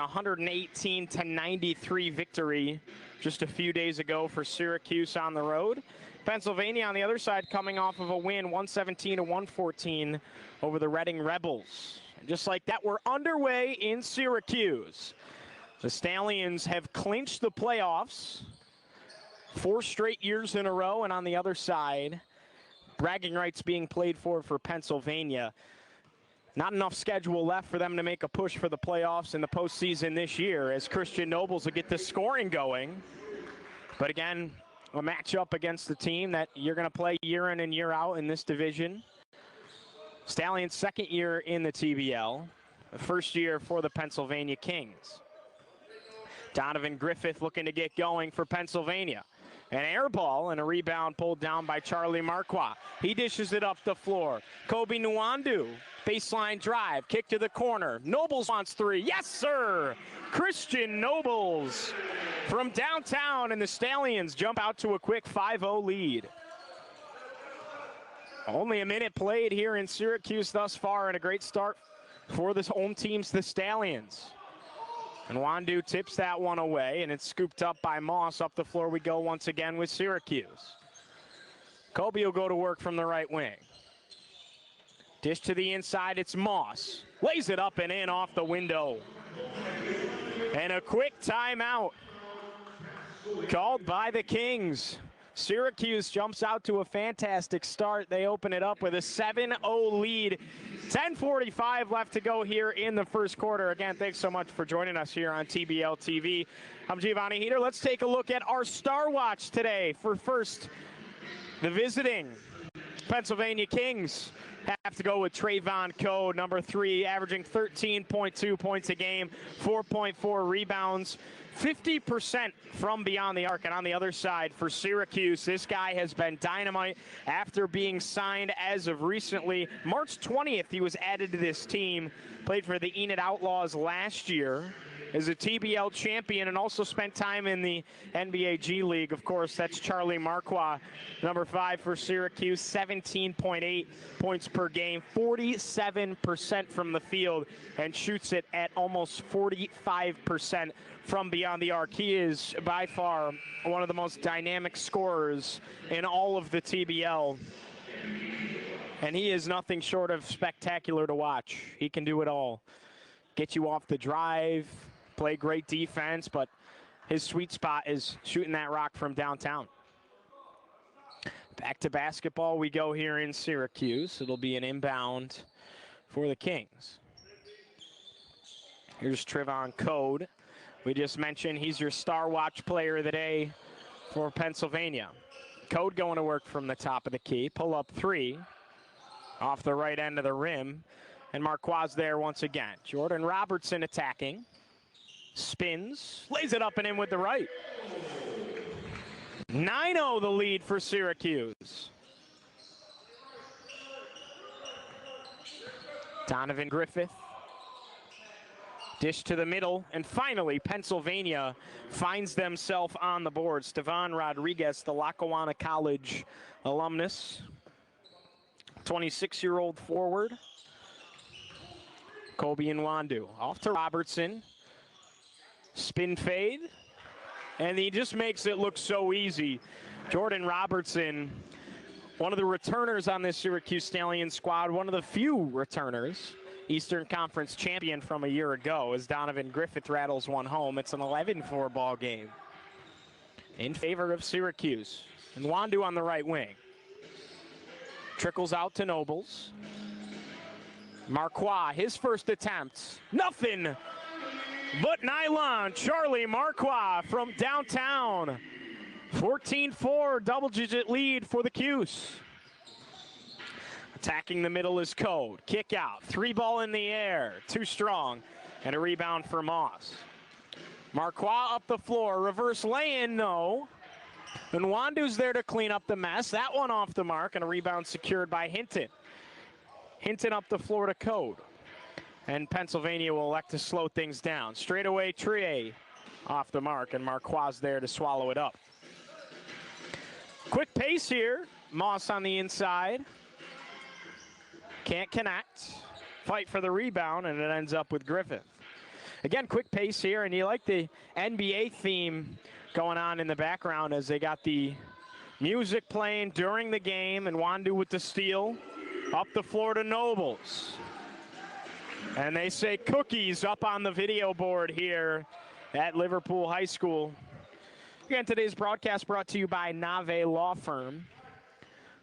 118-93 victory just a few days ago for Syracuse on the road. Pennsylvania on the other side coming off of a win, 117-114 over the Reading Rebels. And just like that, we're underway in Syracuse. The Stallions have clinched the playoffs 4 straight years in a row, and on the other side, bragging rights being played for Pennsylvania. Not enough schedule left for them to make a push for the playoffs in the postseason this year, as Christian Nobles will get the scoring going. But again, a matchup against the team that you're going to play year in and year out in this division. Stallions' second year in the TBL, the first year for the Pennsylvania Kings. Donovan Griffith looking to get going for Pennsylvania. An air ball and a rebound pulled down by Charlie Marquardt. He dishes it up the floor. Kobe Nwandu, baseline drive, kick to the corner. Nobles wants 3. Yes, sir! Christian Nobles from downtown, and the Stallions jump out to a quick 5-0 lead. Only a minute played here in Syracuse thus far, and a great start for the home teams, the Stallions. And Nwandu tips that one away, and it's scooped up by Moss. Up the floor we go once again with Syracuse. Kobe will go to work from the right wing. Dish to the inside, it's Moss. Lays it up and in off the window. And a quick timeout called by the Kings. Syracuse jumps out to a fantastic start. They open it up with a 7-0 lead. 10:45 left to go here in the first quarter. Again, thanks so much for joining us here on TBL TV. I'm Giovanni Heater. Let's take a look at our Star Watch today. For first, the visiting Pennsylvania Kings have to go with Trayvon Code, number 3, averaging 13.2 points a game, 4.4 rebounds, 50% from beyond the arc. And on the other side for Syracuse, this guy has been dynamite after being signed as of recently. March 20th, he was added to this team, played for the Enid Outlaws last year, is a TBL champion, and also spent time in the NBA G League. Of course, that's Charlie Marquardt, number 5 for Syracuse, 17.8 points per game, 47% from the field, and shoots it at almost 45% from beyond the arc. He is by far one of the most dynamic scorers in all of the TBL, and he is nothing short of spectacular to watch. He can do it all. Get you off the drive, play great defense, but his sweet spot is shooting that rock from downtown. Back to basketball we go here in Syracuse. It'll be an inbound for the Kings. Here's Trayvon Code. We just mentioned he's your Star Watch player of the day for Pennsylvania. Code going to work from the top of the key. Pull up 3 off the right end of the rim. And Marquardt's there once again. Jordan Robertson attacking. Spins, lays it up and in with the right. 9-0 the lead for Syracuse. Donovan Griffith. Dish to the middle, and finally Pennsylvania finds themselves on the board. Stevan Rodriguez, the Lackawanna College alumnus, 26-year-old forward. Kobe Nwandu off to Robertson. Spin fade, and he just makes it look so easy. Jordan Robertson, one of the returners on this Syracuse Stallions squad, one of the few returners. Eastern Conference champion from a year ago, as Donovan Griffith rattles one home. It's an 11-4 ball game in favor of Syracuse. And Nwandu on the right wing. Trickles out to Nobles. Marquardt, his first attempt, nothing but nylon. Charlie Marquardt from downtown. 14-4, double-digit lead for the Cuse. Attacking the middle is Code. Kick out, 3 ball in the air, too strong, and a rebound for Moss. Marquardt up the floor, reverse lay-in, no. And Nwandu's there to clean up the mess. That one off the mark, and a rebound secured by Hinton. Hinton up the floor to Code. And Pennsylvania will elect to slow things down. Straight away, Trier off the mark, and Marquardt's there to swallow it up. Quick pace here. Moss on the inside. Can't connect. Fight for the rebound, and it ends up with Griffith. Again, quick pace here, and you like the NBA theme going on in the background as they got the music playing during the game, and Wandu with the steal. Up the floor to Nobles. And they say cookies up on the video board here at Liverpool High School. Again, today's broadcast brought to you by Nave Law Firm.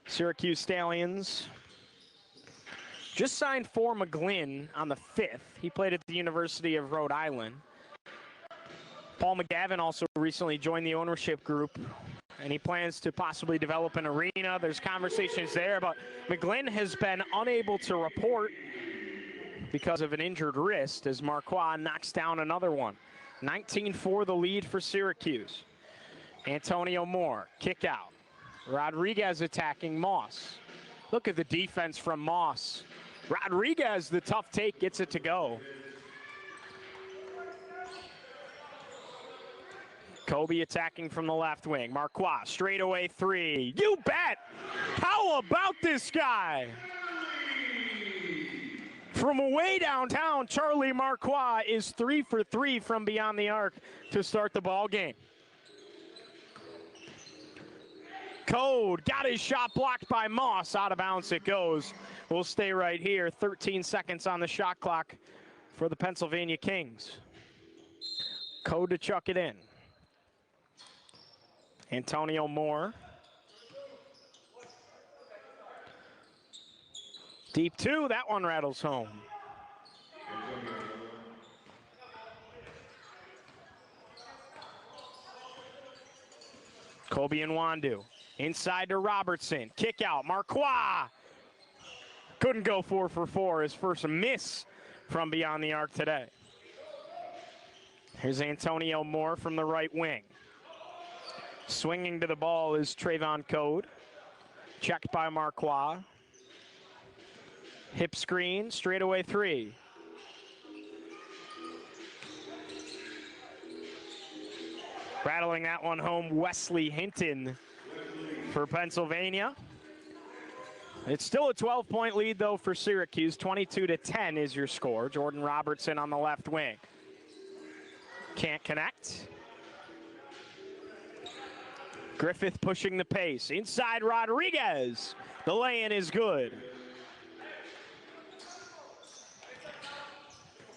Syracuse Stallions just signed for McGlynn on the 5th. He played at the University of Rhode Island. Paul McGavin also recently joined the ownership group, and he plans to possibly develop an arena. There's conversations there, but McGlynn has been unable to report because of an injured wrist as Marquardt knocks down another one. 19-4 the lead for Syracuse. Antonio Moore, kick out. Rodriguez attacking Moss. Look at the defense from Moss. Rodriguez, the tough take, gets it to go. Kobe attacking from the left wing. Marquardt, straightaway three. You bet! How about this guy? From way downtown, Charlie Marquardt is 3 for 3 from beyond the arc to start the ball game. Code got his shot blocked by Moss. Out of bounds it goes. We'll stay right here. 13 seconds on the shot clock for the Pennsylvania Kings. Code to chuck it in. Antonio Moore. Deep two, that one rattles home. Kobe and Wandu. Inside to Robertson. Kick out. Marquardt. Couldn't go 4 for 4. His first miss from beyond the arc today. Here's Antonio Moore from the right wing. Swinging to the ball is Trayvon Code. Checked by Marquardt. Hip screen, straightaway three. Rattling that one home, Wesley Hinton for Pennsylvania. It's still a 12-point lead, though, for Syracuse. 22-10 is your score. Jordan Robertson on the left wing. Can't connect. Griffith pushing the pace. Inside Rodriguez. The lay-in is good.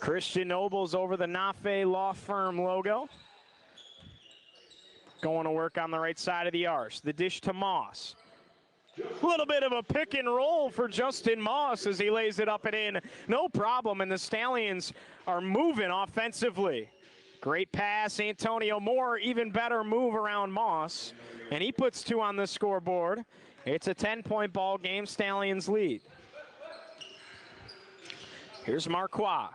Christian Nobles over the Nafe Law Firm logo. Going to work on the right side of the arch. The dish to Moss. A little bit of a pick and roll for Justin Moss as he lays it up and in. No problem, and the Stallions are moving offensively. Great pass, Antonio Moore. Even better move around Moss. And he puts 2 on the scoreboard. It's a 10-point ball game. Stallions lead. Here's Marquardt.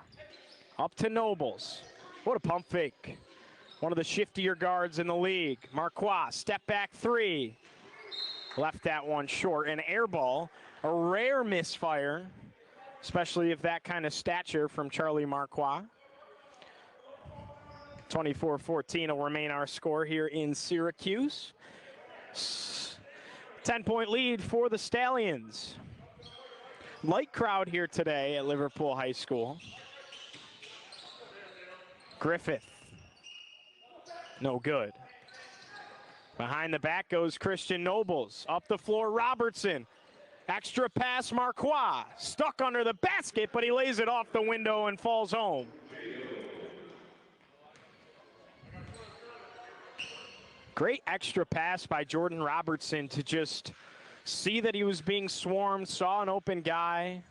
Up to Nobles. What a pump fake. One of the shiftier guards in the league. Marquardt, step back three. Left that one short. An air ball, a rare misfire, especially of that kind of stature from Charlie Marquardt. 24-14 will remain our score here in Syracuse. 10-point lead for the Stallions. Light crowd here today at Liverpool High School. Griffith, no good. Behind the back goes Christian Nobles. Up the floor, Robertson. Extra pass, Marquardt. Stuck under the basket, but he lays it off the window and falls home. Great extra pass by Jordan Robertson to just see that he was being swarmed, saw an open guy.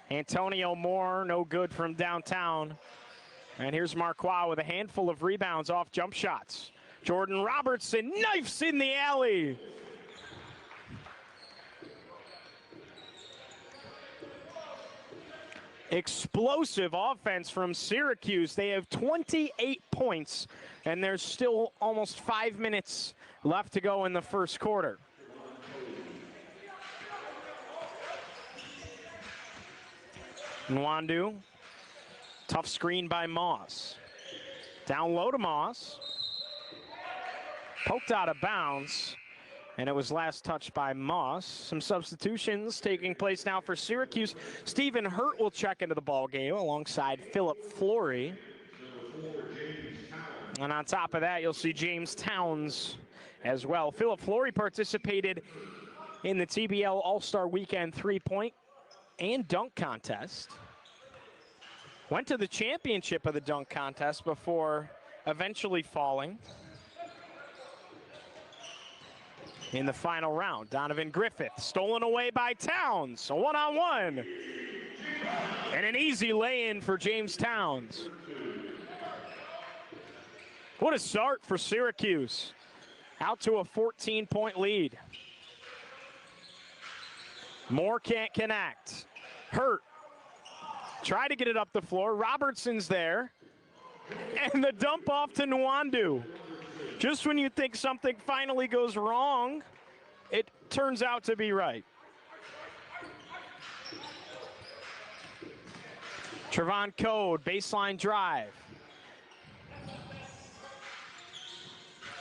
Antonio Moore, no good from downtown. And here's Marquardt with a handful of rebounds off jump shots. Jordan Robertson knifes in the alley. Explosive offense from Syracuse. They have 28 points, and there's still almost 5 minutes left to go in the first quarter. Nwandu. Tough screen by Moss. Down low to Moss. Poked out of bounds, and it was last touched by Moss. Some substitutions taking place now for Syracuse. Stephen Hurt will check into the ball game alongside Philip Flory. And on top of that, you'll see James Towns as well. Philip Flory participated in the TBL All-Star Weekend three-point and dunk contest. Went to the championship of the dunk contest before eventually falling in the final round. Donovan Griffith stolen away by Towns, a one-on-one. And an easy lay-in for James Towns. What a start for Syracuse. Out to a 14-point lead. Moore can't connect. Hurt. Try to get it up the floor. Robertson's there. And the dump off to Nwandu. Just when you think something finally goes wrong, it turns out to be right. Trevon Code, baseline drive.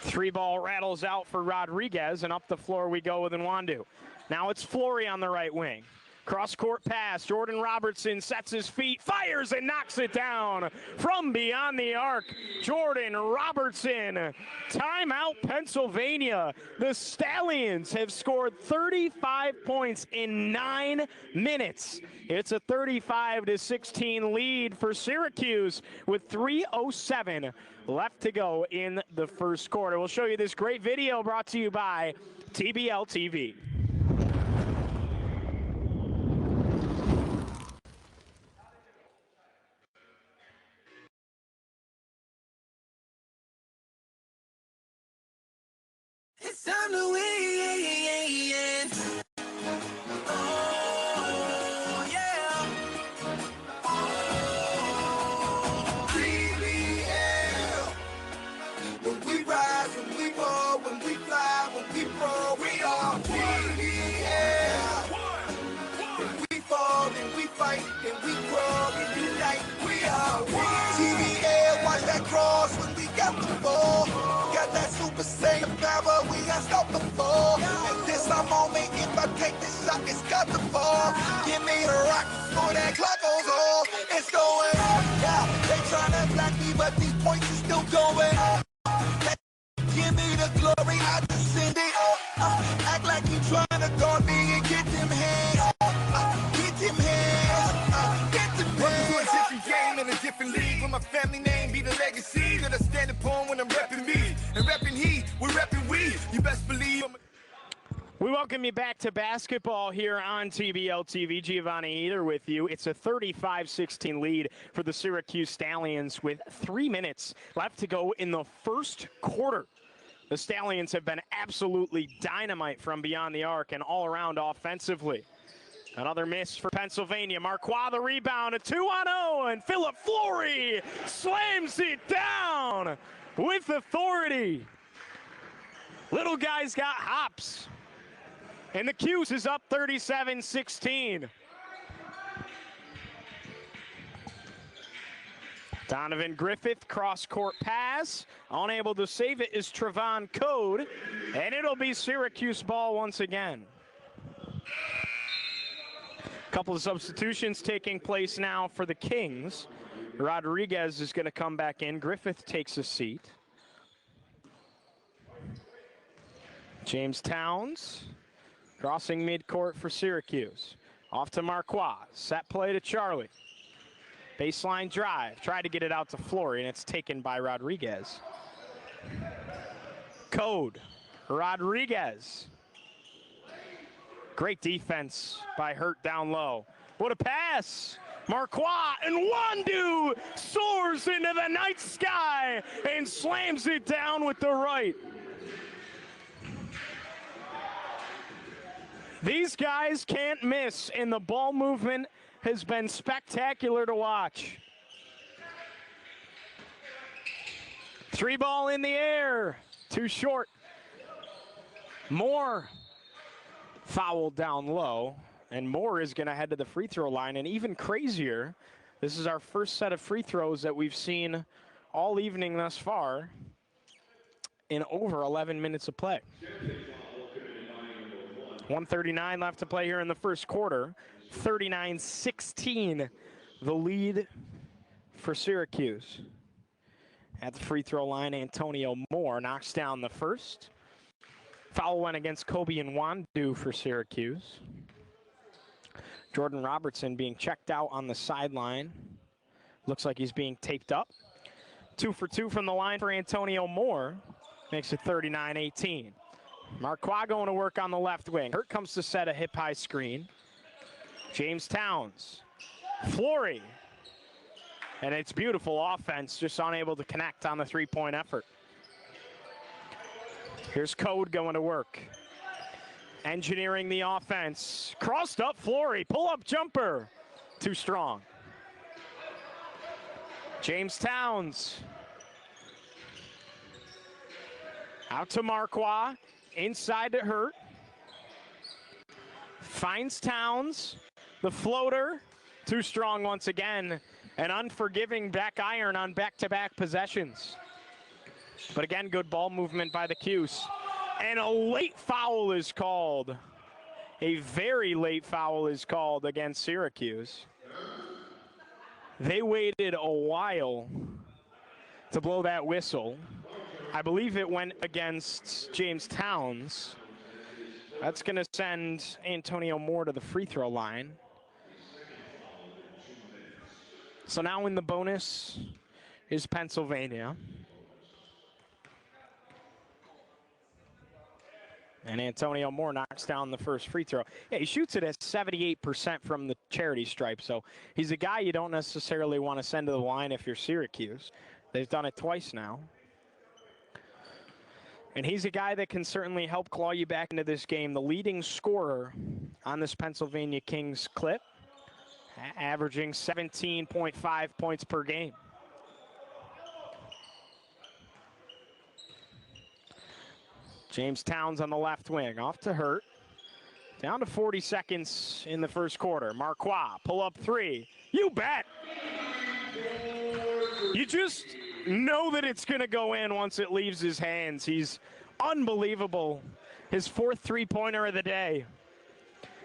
Three ball rattles out for Rodriguez, and up the floor we go with Nwandu. Now it's Flory on the right wing. Cross-court pass, Jordan Robertson sets his feet, fires and knocks it down from beyond the arc. Jordan Robertson, timeout Pennsylvania. The Stallions have scored 35 points in 9 minutes. It's a 35-16 lead for Syracuse with 3:07 left to go in the first quarter. We'll show you this great video brought to you by TBL TV. It's time to win. Oh, yeah. TBL. When we rise, when we roll, when we fly, when we roll, we are TBL. When we fall, then we fight, then we grow, and unite. We are TBL. Watch that cross when we got the ball. Got that Super Saiyan power, we unstoppable. And this our moment, if I take this shot, it's got the ball. Give me the rock before that clock goes off. It's going on, yeah. They tryna block me, but these points are still going on. Give me the glory, I just send it up. Act like you tryna guard me and get them hands. Get them hands. Get them hands. Welcome to a different game in a different league. With my family name be the legacy that I stand upon when I'm repping me. And repping he, we're repping we. You best believe We welcome you back to basketball here on TBL TV. Giovanni Eder with you. It's a 35-16 lead for the Syracuse Stallions with 3 minutes left to go in the first quarter. The Stallions have been absolutely dynamite from beyond the arc and all around offensively. Another miss for Pennsylvania. Marquardt the rebound, a 2-on-0, and Philip Flory slams it down with authority. Little guy's got hops. And the Cuse is up 37-16. Donovan Griffith, cross-court pass. Unable to save it is Trevon Code. And it'll be Syracuse ball once again. A couple of substitutions taking place now for the Kings. Rodriguez is going to come back in. Griffith takes a seat. James Towns crossing midcourt for Syracuse. Off to Marquardt. Set play to Charlie. Baseline drive. Tried to get it out to Flory, and it's taken by Rodriguez. Code. Rodriguez. Great defense by Hurt down low. What a pass. Marquardt and Nwandu soars into the night sky and slams it down with the right. These guys can't miss, and the ball movement has been spectacular to watch. Three ball in the air, too short. Moore fouled down low, and Moore is going to head to the free throw line, and even crazier, this is our first set of free throws that we've seen all evening thus far in over 11 minutes of play. 1:39 left to play here in the first quarter. 39-16, the lead for Syracuse. At the free throw line, Antonio Moore knocks down the first. Foul went against Kobe and Wandu for Syracuse. Jordan Robertson being checked out on the sideline. Looks like he's being taped up. 2 for 2 from the line for Antonio Moore. Makes it 39-18. Marquardt going to work on the left wing. Hurt comes to set a hip-high screen. James Towns. Flory. And it's beautiful offense, just unable to connect on the three-point effort. Here's Code going to work. Engineering the offense. Crossed up Flory. Pull-up jumper. Too strong. James Towns. Out to Marquardt. Inside to Hurt. Finds Towns. The floater. Too strong once again. An unforgiving back iron on back-to-back possessions. But again, good ball movement by the Cuse. And a late foul is called. A very late foul is called against Syracuse. They waited a while to blow that whistle. I believe it went against James Towns. That's going to send Antonio Moore to the free throw line. So now in the bonus is Pennsylvania. And Antonio Moore knocks down the first free throw. Yeah, he shoots it at 78% from the charity stripe. So he's a guy you don't necessarily want to send to the line if you're Syracuse. They've done it twice now. And he's a guy that can certainly help claw you back into this game. The leading scorer on this Pennsylvania Kings clip, averaging 17.5 points per game. James Towns on the left wing, off to Hurt. Down to 40 seconds in the first quarter. Marquardt, pull up three. You bet. You just know that it's going to go in once it leaves his hands. He's unbelievable. His fourth three-pointer of the day.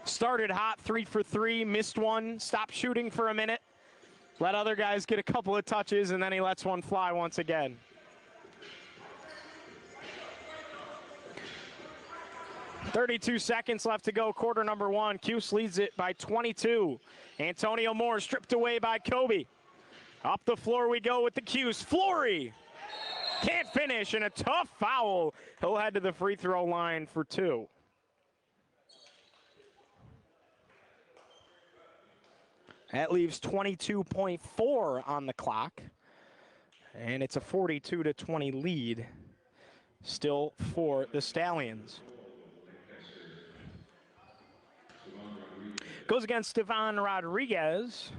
Started hot, 3 for 3, missed one, stopped shooting for a minute. Let other guys get a couple of touches, and then he lets one fly once again. .32 seconds left to go, quarter number one. Cuse leads it by 22. Antonio Moore stripped away by Kobe. Up the floor we go with the Cuse. Flory can't finish, and a tough foul. He'll head to the free throw line for 2. That leaves 22.4 on the clock. And it's a 42-20 lead still for the Stallions. Goes against Stevan Rodriguez.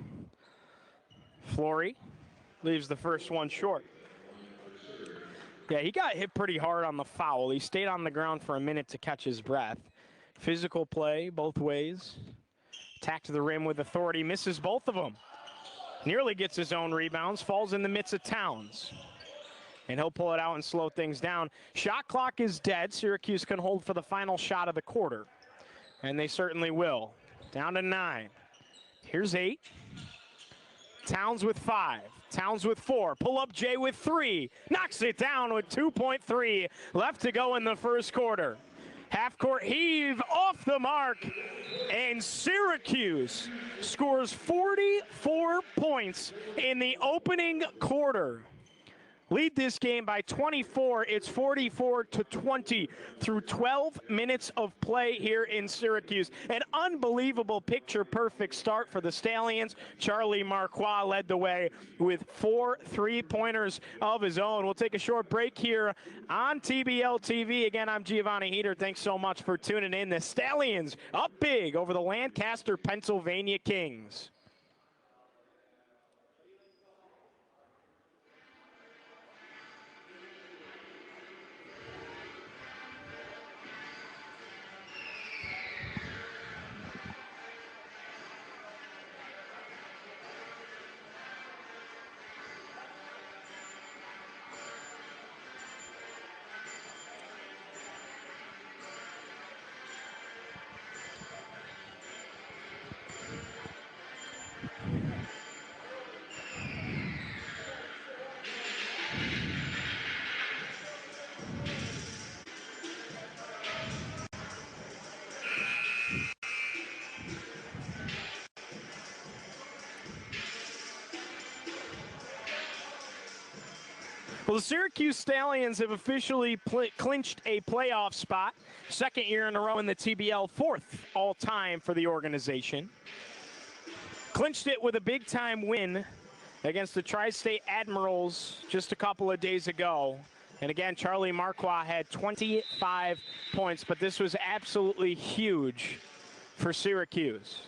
Flory leaves the first one short. Yeah, he got hit pretty hard on the foul. He stayed on the ground for a minute to catch his breath. Physical play both ways. Attacked the rim with authority, misses both of them. Nearly gets his own rebounds, falls in the midst of Towns. And he'll pull it out and slow things down. Shot clock is dead. Syracuse can hold for the final shot of the quarter. And they certainly will. Down to 9. Here's 8. Towns with 5. Towns with 4. Pull up Jay with 3. Knocks it down with 2.3 left to go in the first quarter. Half-court heave off the mark, and Syracuse scores 44 points in the opening quarter. Lead this game by 24. It's 44-20 through 12 minutes of play here in Syracuse. An unbelievable picture-perfect start for the Stallions. Charlie Marquardt led the way with 4 three-pointers of his own. We'll take a short break here on TBL TV. Again, I'm Giovanni Heater. Thanks so much for tuning in. The Stallions up big over the Lancaster, Pennsylvania Kings. Well, the Syracuse Stallions have officially clinched a playoff spot. Second year in a row in the TBL, fourth all-time for the organization. Clinched it with a big-time win against the Tri-State Admirals just a couple of days ago. And again, Charlie Marquardt had 25 points, but this was absolutely huge for Syracuse.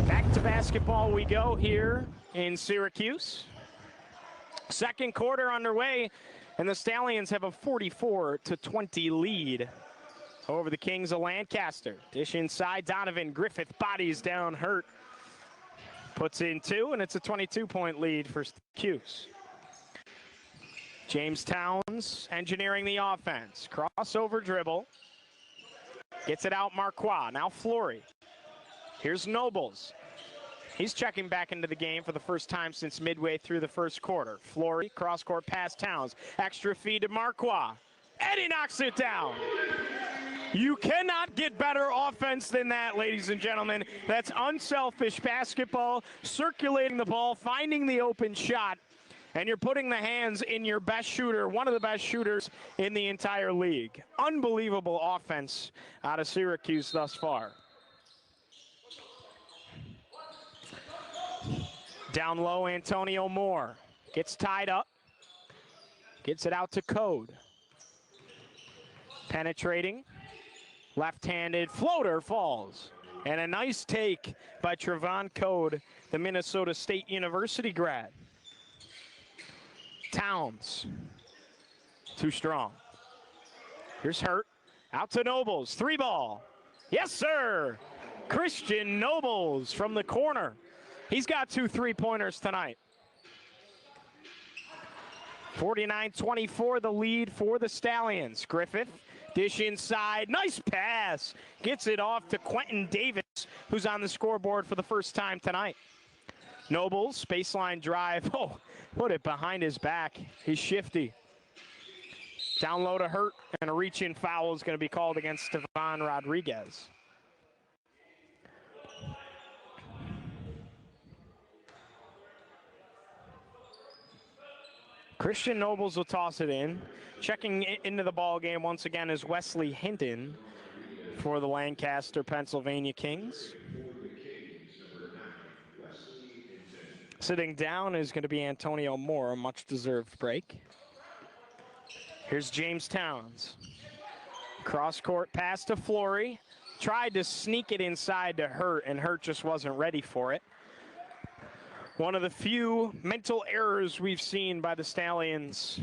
Back to basketball we go here in Syracuse. Second quarter underway, and the Stallions have a 44-20 lead over the Kings of Lancaster. Dish inside, Donovan Griffith bodies down Hurt. Puts in two, and it's a 22-point lead for Syracuse. James Towns engineering the offense. Crossover dribble. Gets it out, Marquardt. Now Flory. Here's Nobles. He's checking back into the game for the first time since midway through the first quarter. Flory, cross-court pass, Towns. Extra feed to Marquardt. And he knocks it down. You cannot get better offense than that, ladies and gentlemen. That's unselfish basketball, circulating the ball, finding the open shot, and you're putting the hands in your best shooter, one of the best shooters in the entire league. Unbelievable offense out of Syracuse thus far. Down low, Antonio Moore gets tied up, gets it out to Code. Penetrating, left-handed floater falls. And a nice take by Trevon Code, the Minnesota State University grad. Towns, too strong. Here's Hurt, out to Nobles, three ball. Yes, sir. Christian Nobles from the corner. He's got 2 3-pointers tonight. 49-24, the lead for the Stallions. Griffith, dish inside, nice pass. Gets it off to Quentin Davis, who's on the scoreboard for the first time tonight. Nobles, baseline drive, oh, put it behind his back. He's shifty. Down low to Hurt, and a reach-in foul is going to be called against Stevan Rodriguez. Christian Nobles will toss it in. Checking into the ball game once again is Wesley Hinton for the Lancaster, Pennsylvania Kings. Sitting down is going to be Antonio Moore, a much-deserved break. Here's James Towns. Cross-court pass to Flory. Tried to sneak it inside to Hurt, and Hurt just wasn't ready for it. One of the few mental errors we've seen by the Stallions,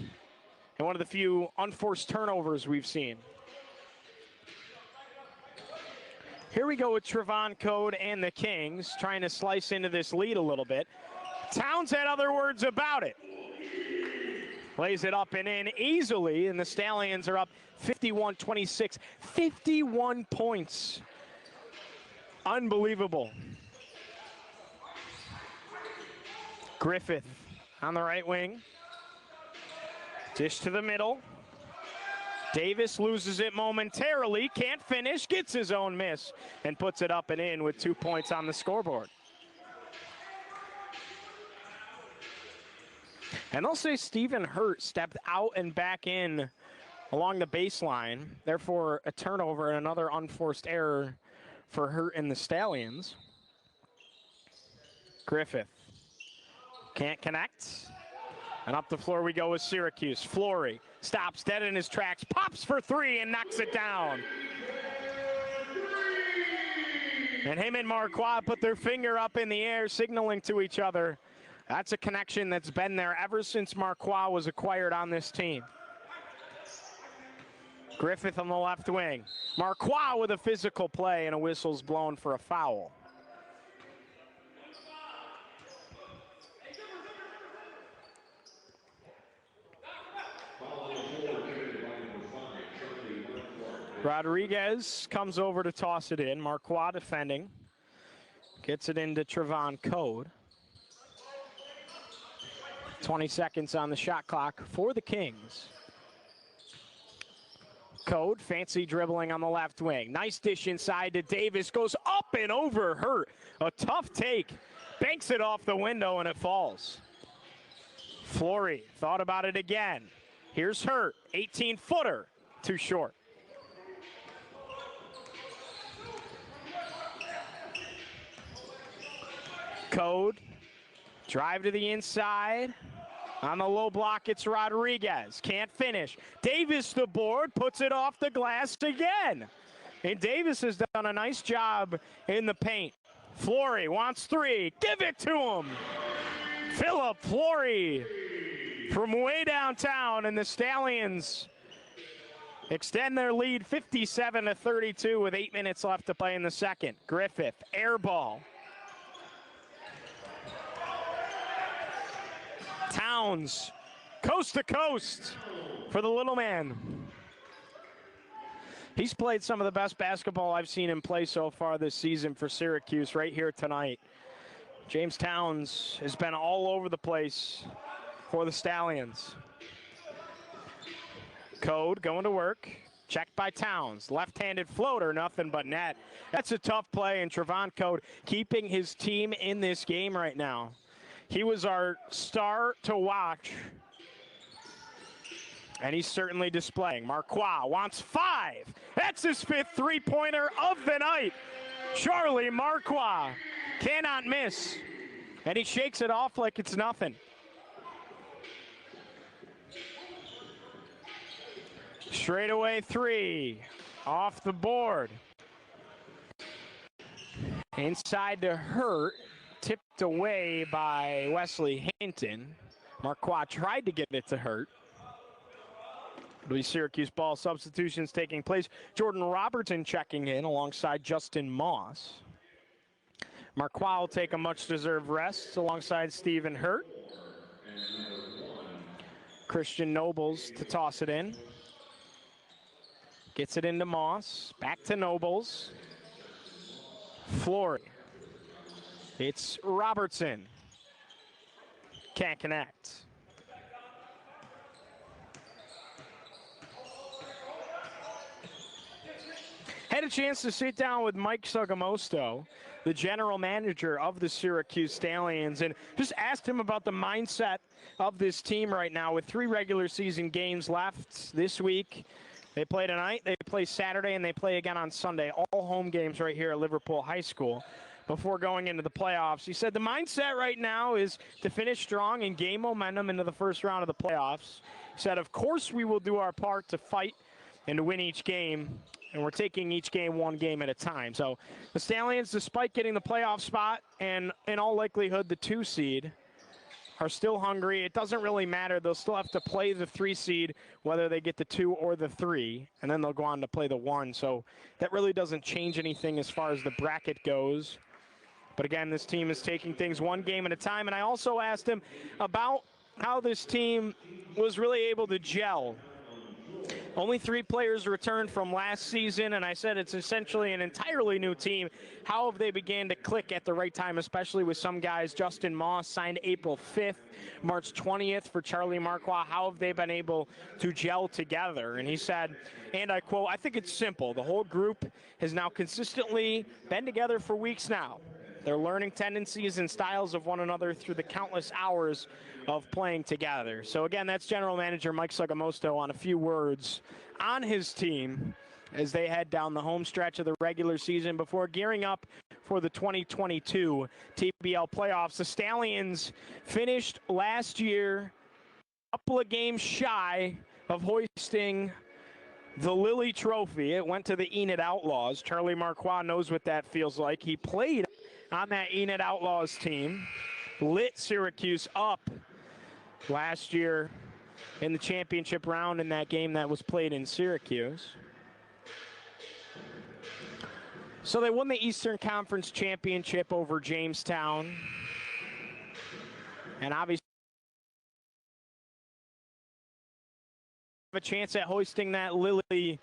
and one of the few unforced turnovers we've seen. Here we go with Trevon Code and the Kings, trying to slice into this lead a little bit. Towns had other words about it. Lays it up and in easily, and the Stallions are up 51-26. 51 points. Unbelievable. Griffith on the right wing. Dish to the middle. Davis loses it momentarily, can't finish, gets his own miss, and puts it up and in with 2 points on the scoreboard. And they'll say Stephen Hurt stepped out and back in along the baseline, therefore a turnover and another unforced error for Hurt and the Stallions. Griffith can't connect. And up the floor we go with Syracuse. Flory stops dead in his tracks, pops for three, and knocks it down. And him and Marquardt put their finger up in the air, signaling to each other. That's a connection that's been there ever since Marquardt was acquired on this team. Griffith on the left wing. Marquardt with a physical play, and a whistle's blown for a foul. Rodriguez comes over to toss it in. Marquardt defending. Gets it into Trevon Code. 20 seconds on the shot clock for the Kings. Code, fancy dribbling on the left wing. Nice dish inside to Davis. Goes up and over Hurt. A tough take. Banks it off the window and it falls. Flory thought about it again. Here's Hurt, 18-footer, too short. Code, drive to the inside. On the low block, it's Rodriguez. Can't finish. Davis the board, puts it off the glass again. And Davis has done a nice job in the paint. Flory wants three. Give it to him. Philip Flory from way downtown, and the Stallions extend their lead 57-32 with 8 minutes left to play in the second. Griffith, air ball. Towns, coast to coast for the little man. He's played some of the best basketball I've seen him play so far this season for Syracuse right here tonight. James Towns has been all over the place for the Stallions. Code going to work. Checked by Towns. Left-handed floater, nothing but net. That's a tough play, and Trevon Code keeping his team in this game right now. He was our star to watch, and he's certainly displaying. Marquis wants 5. That's his 5th three-pointer of the night. Charlie Marquis cannot miss, and he shakes it off like it's nothing. Straightaway 3 off the board. Inside to Hurt. Tipped away by Wesley Hinton. Marquis tried to get it to Hurt. It'll be Syracuse ball substitutions taking place. Jordan Robertson checking in alongside Justin Moss. Marquis will take a much-deserved rest alongside Stephen Hurt. Christian Nobles to toss it in. Gets it into Moss. Back to Nobles. Flory. It's Robertson. Can't connect. Had a chance to sit down with Mike Sagamosto, the general manager of the Syracuse Stallions, and just asked him about the mindset of this team right now with 3 regular season games left this week. They play tonight, they play Saturday, and they play again on Sunday. All home games right here at Liverpool High School before going into the playoffs. He said the mindset right now is to finish strong and gain momentum into the first round of the playoffs. He said, of course, we will do our part to fight and to win each game, and we're taking each game one game at a time. So the Stallions, despite getting the playoff spot and in all likelihood the 2 seed, are still hungry. It doesn't really matter. They'll still have to play the 3 seed, whether they get the 2 or the 3, and then they'll go on to play the 1. So that really doesn't change anything as far as the bracket goes. But again, this team is taking things one game at a time. And I also asked him about how this team was really able to gel. Only 3 players returned from last season, and I said it's essentially an entirely new team. How have they began to click at the right time, especially with some guys? Justin Moss signed April 5th, March 20th for Charlie Marquis. How have they been able to gel together? And he said, and I quote, I think it's simple. The whole group has now consistently been together for weeks now. They're learning tendencies and styles of one another through the countless hours of playing together. So again, that's General Manager Mike Sagamosto on a few words on his team as they head down the home stretch of the regular season before gearing up for the 2022 TBL playoffs. The Stallions finished last year a couple of games shy of hoisting the Lilly Trophy. It went to the Enid Outlaws. Charlie Marquis knows what that feels like. He played on that Enid Outlaws team, lit Syracuse up last year in the championship round in that game that was played in Syracuse. So they won the Eastern Conference Championship over Jamestown. And obviously have a chance at hoisting that Lilly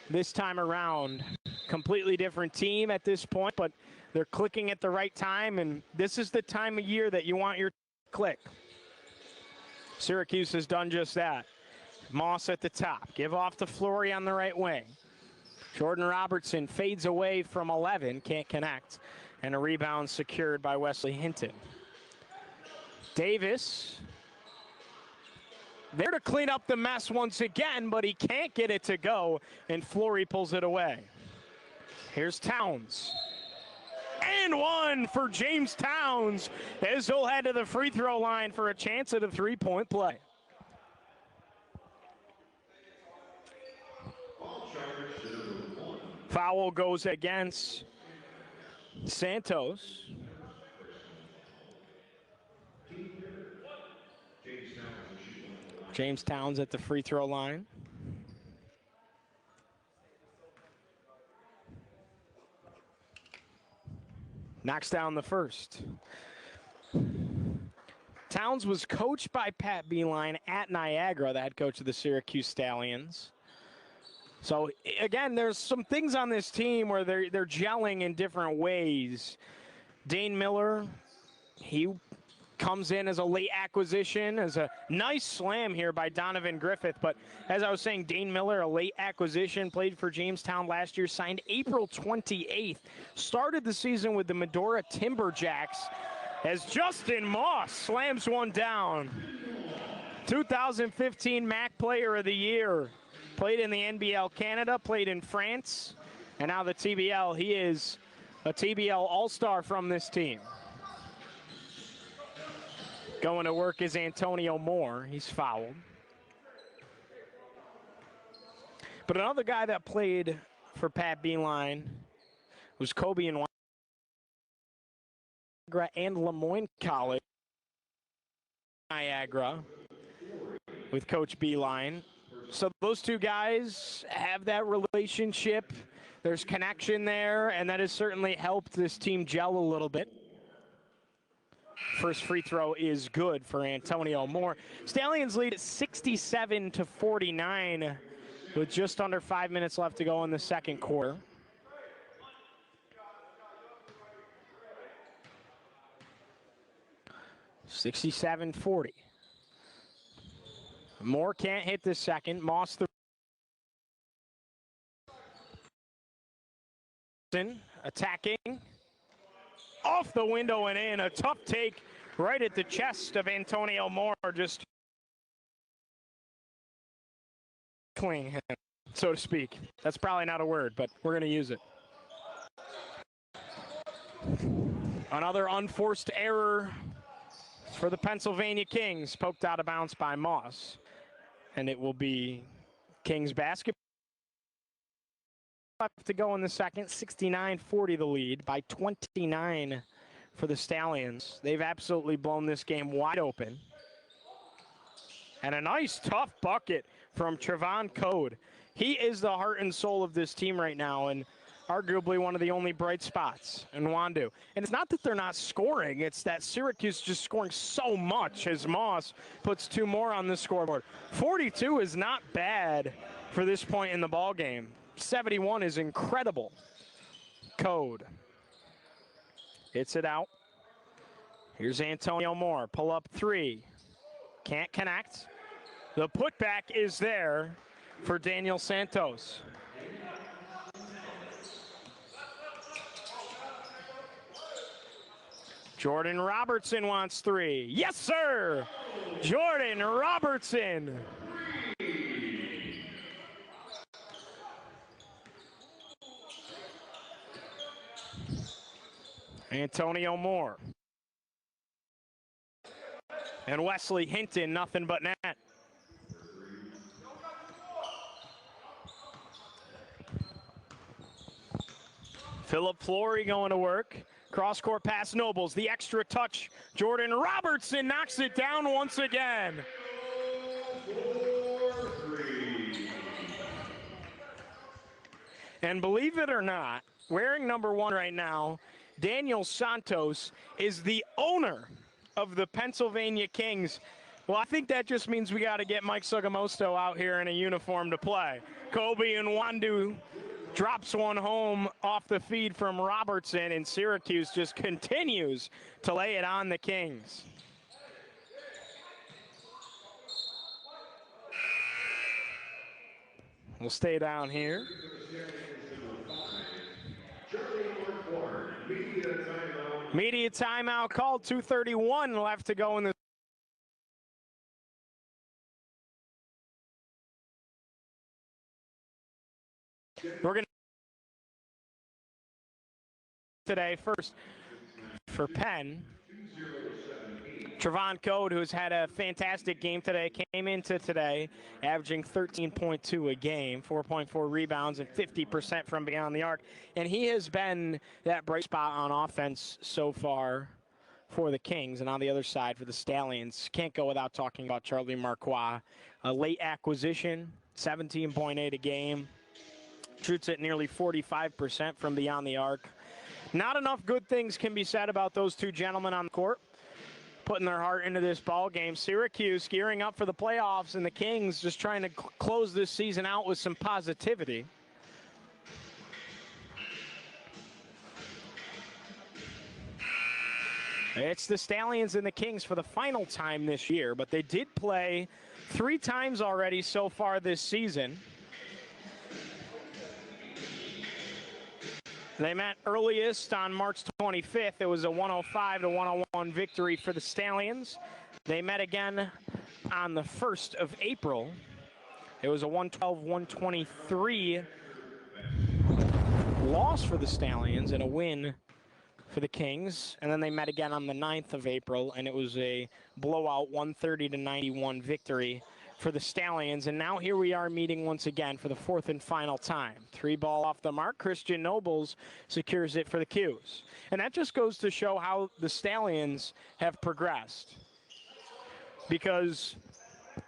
this time around. Completely different team at this point, but they're clicking at the right time, and this is the time of year that you want your click. Syracuse has done just that. Moss at the top. Give off to Flory on the right wing. Jordan Robertson fades away from 11, can't connect, and a rebound secured by Wesley Hinton. Davis there to clean up the mess once again, but he can't get it to go, and Flory pulls it away. Here's Towns. And one for James Towns as he'll head to the free throw line for a chance at a three-point play. Foul goes against Santos. James Towns at the free throw line. Knocks down the first. Towns was coached by Pat Beeline at Niagara, the head coach of the Syracuse Stallions. So again, there's some things on this team where they're gelling in different ways. Dane Miller, he comes in as a late acquisition, as a nice slam here by Donovan Griffith. But as I was saying, Dane Miller, a late acquisition, played for Jamestown last year, signed April 28th, started the season with the Medora Timberjacks as Justin Moss slams one down. 2015 MAC Player of the Year. Played in the NBL Canada, played in France, and now the TBL. He is a TBL All-Star from this team. Going to work is Antonio Moore. He's fouled. But another guy that played for Pat Beeline was Kobe in Niagara and Lemoyne College. Niagara with Coach Beeline. So those two guys have that relationship. There's connection there, and that has certainly helped this team gel a little bit. First free throw is good for Antonio Moore. Stallions lead at 67-49 with just under 5 minutes left to go in the second quarter. (67-40). Moore can't hit the second. Moss attacking. Off the window and in. A tough take right at the chest of Antonio Moore. Just cling him, so to speak. That's probably not a word, but we're going to use it. Another unforced error for the Pennsylvania Kings. Poked out of bounds by Moss. And it will be Kings basketball. To go in the second. 69-40 the lead by 29 for the Stallions. They've absolutely blown this game wide open. And a nice tough bucket from Trevon Code. He is the heart and soul of this team right now, and arguably one of the only bright spots in Wandu. And it's not that they're not scoring, it's that Syracuse just scoring so much as Moss puts two more on the scoreboard. 42 is not bad for this point in the ball game. 71 is incredible. Code hits it out. Here's Antonio Moore. Pull up three. Can't connect. The putback is there for Daniel Santos. Jordan Robertson wants three. Yes, sir! Jordan Robertson. Antonio Moore. And Wesley Hinton, nothing but net. Philip Flory going to work. Cross-court pass, Nobles, the extra touch. Jordan Robertson knocks it down once again. And believe it or not, wearing number 1 right now, Daniel Santos is the owner of the Pennsylvania Kings. Well, I think that just means we got to get Mike Sugimosto out here in a uniform to play. Kobe and Wandu drops one home off the feed from Robertson, and Syracuse just continues to lay it on the Kings. We'll stay down here. Media timeout called. 2:31 left to go in the We're going to today first for Penn. Trevon Code, who's had a fantastic game today, came into today averaging 13.2 a game, 4.4 rebounds, and 50% from beyond the arc. And he has been that bright spot on offense so far for the Kings. And on the other side for the Stallions, can't go without talking about Charlie Marquis. A late acquisition, 17.8 a game, shoots at nearly 45% from beyond the arc. Not enough good things can be said about those two gentlemen on the court, putting their heart into this ball game. Syracuse gearing up for the playoffs, and the Kings just trying to close this season out with some positivity. It's the Stallions and the Kings for the final time this year, but they did play 3 times already so far this season. They met earliest on March 25th. It was a 105-101 victory for the Stallions. They met again on the 1st of April. It was a 112-123 loss for the Stallions and a win for the Kings. And then they met again on the 9th of April, and it was a blowout 130-91 victory for the Stallions. And now here we are meeting once again for the 4th and final time. 3 ball off the mark. Christian Nobles secures it for the Qs. And that just goes to show how the Stallions have progressed, because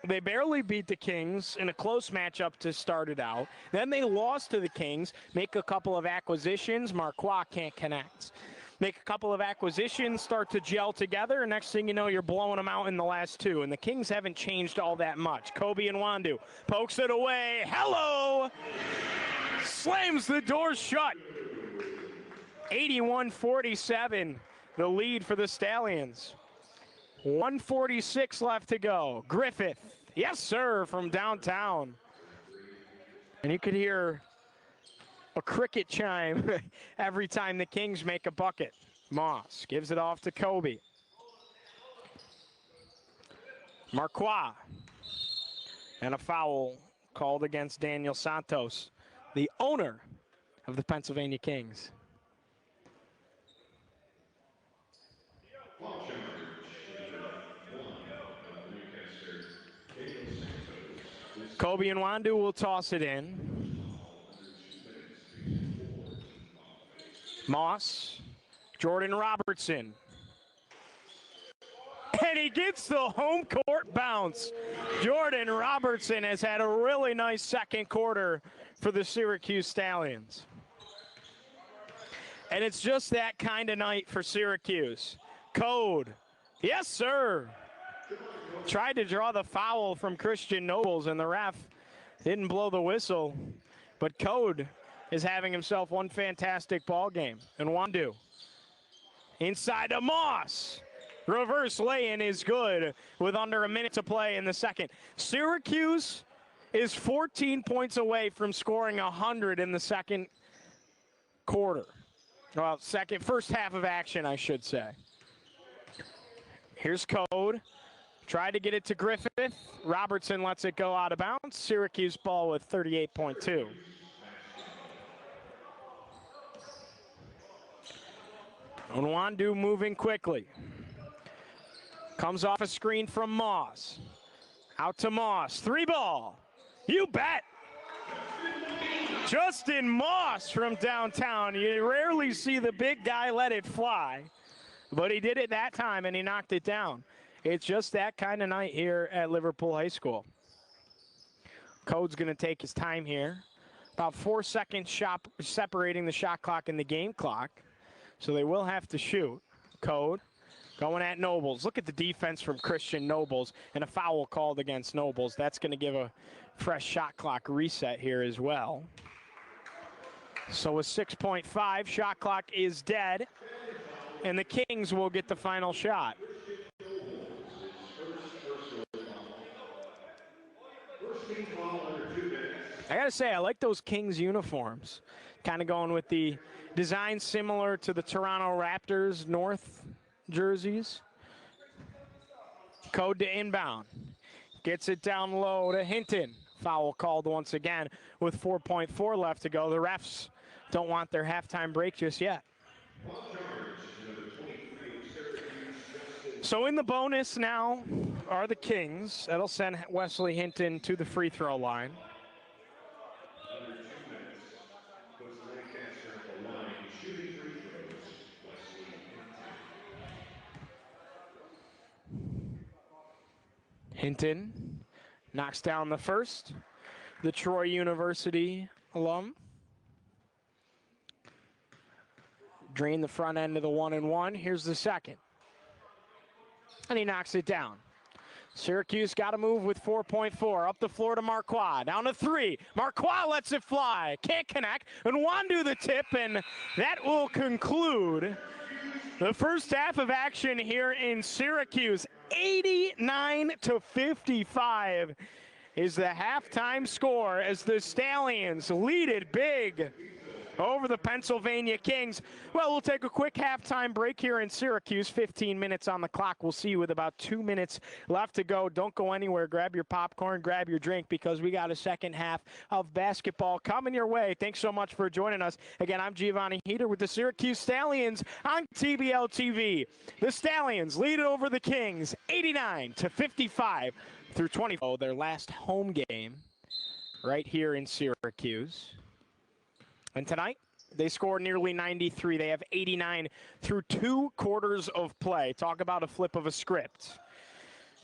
they barely beat the Kings in a close matchup to start it out. Then they lost to the Kings, make a couple of acquisitions. Marquis can't connect. Make a couple of acquisitions, start to gel together, and next thing you know, you're blowing them out in the last 2. And the Kings haven't changed all that much. Kobe and Wandu pokes it away. Hello! Slams the door shut. 81-47, the lead for the Stallions. 1:46 left to go. Griffith, yes sir, from downtown. And you could hear a cricket chime every time the Kings make a bucket. Moss gives it off to Kobe. Marquis. And a foul called against Daniel Santos, the owner of the Pennsylvania Kings. Kobe and Wandu will toss it in. Moss, Jordan Robertson. And he gets the home court bounce. Jordan Robertson has had a really nice second quarter for the Syracuse Stallions. And it's just that kind of night for Syracuse. Code, yes sir. Tried to draw the foul from Christian Nobles, and the ref didn't blow the whistle. But Code is having himself one fantastic ball game. And Wandu inside to Moss. Reverse lay-in is good with under a minute to play in the second. Syracuse is 14 points away from scoring 100 in the second quarter. Well, first half of action, I should say. Here's Code. Tried to get it to Griffith. Robertson lets it go out of bounds. Syracuse ball with 38.2. Wandu moving quickly. Comes off a screen from Moss. Out to Moss. 3 ball. You bet. Justin Moss from downtown. You rarely see the big guy let it fly, but he did it that time and he knocked it down. It's just that kind of night here at Liverpool High School. Code's going to take his time here. About 4 seconds separating the shot clock and the game clock. So they will have to shoot. Code going at Nobles. Look at the defense from Christian Nobles, and a foul called against Nobles. That's going to give a fresh shot clock reset here as well. So with 6.5, shot clock is dead, and the Kings will get the final shot. I gotta say, I like those Kings uniforms. Kind of going with the design similar to the Toronto Raptors North jerseys. Code to inbound. Gets it down low to Hinton. Foul called once again with 4.4 left to go. The refs don't want their halftime break just yet. So in the bonus now are the Kings. That'll send Wesley Hinton to the free throw line. Hinton knocks down the first, the Troy University alum. Drain the front end of the 1-and-1. Here's the second. And he knocks it down. Syracuse got to move with 4.4. Up the floor to Marquardt. Down to 3. Marquardt lets it fly. Can't connect. And Wandu the tip, and that will conclude the first half of action here in Syracuse. 89-55 is the halftime score as the Stallions lead it big over the Pennsylvania Kings. Well, we'll take a quick halftime break here in Syracuse. 15 minutes on the clock. We'll see you with about 2 minutes left to go. Don't go anywhere. Grab your popcorn, grab your drink, because we got a second half of basketball coming your way. Thanks so much for joining us. Again, I'm Giovanni Heater with the Syracuse Stallions on TBL TV. The Stallions lead over the Kings 89-55 through 20. Their last home game right here in Syracuse. And tonight, they score nearly 93. They have 89 through 2 quarters of play. Talk about a flip of a script.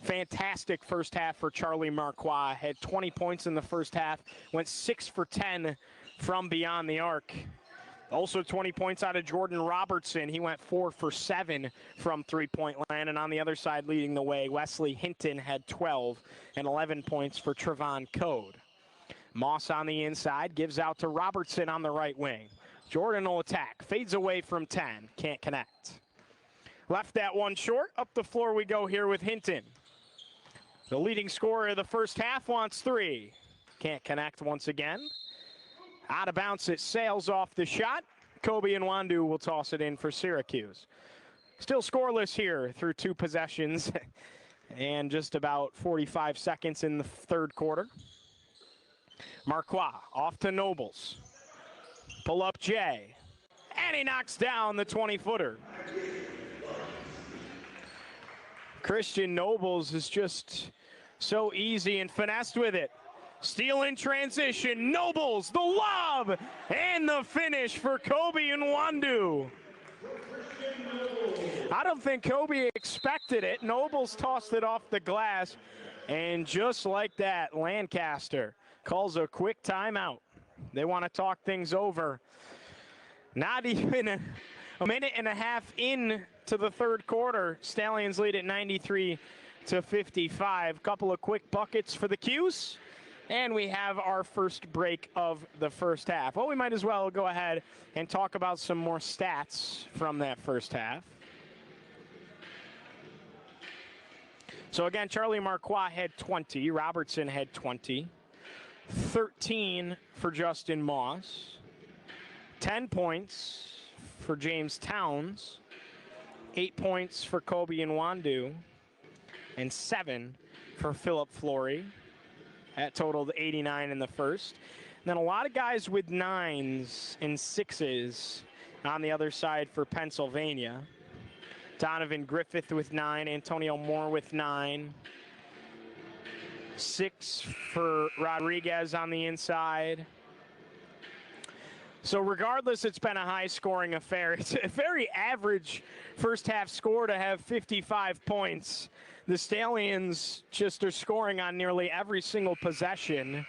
Fantastic first half for Charlie Marquardt. Had 20 points in the first half. Went 6 for 10 from beyond the arc. Also 20 points out of Jordan Robertson. He went 4 for 7 from three-point land. And on the other side, leading the way, Wesley Hinton had 12 and 11 points for Trevon Code. Moss on the inside, gives out to Robertson on the right wing. Jordan will attack, fades away from 10, can't connect. Left that one short, up the floor we go here with Hinton. The leading scorer of the first half wants 3. Can't connect once again. Out of bounds, it sails off the shot. Kobe and Wandu will toss it in for Syracuse. Still scoreless here through 2 possessions and just about 45 seconds in the third quarter. Marquardt off to Nobles. Pull up Jay. And he knocks down the 20-footer. Christian Nobles is just so easy and finessed with it. Steal in transition. Nobles, the lob, and the finish for Kobe and Wandu. I don't think Kobe expected it. Nobles tossed it off the glass. And just like that, Lancaster calls a quick timeout. They want to talk things over. Not even a minute and a half into the third quarter. Stallions lead at 93-55. Couple of quick buckets for the Qs. And we have our first break of the first half. Well, we might as well go ahead and talk about some more stats from that first half. So again, Charlie Marquardt had 20. Robertson had 20. 13 for Justin Moss, 10 points for James Towns, 8 points for Kobe and Wandu, and 7 for Philip Flory. That totaled 89 in the first. And then a lot of guys with 9s and 6s on the other side for Pennsylvania. Donovan Griffith with 9, Antonio Moore with 9. 6 for Rodriguez on the inside. So regardless, it's been a high-scoring affair. It's a very average first-half score to have 55 points. The Stallions just are scoring on nearly every single possession.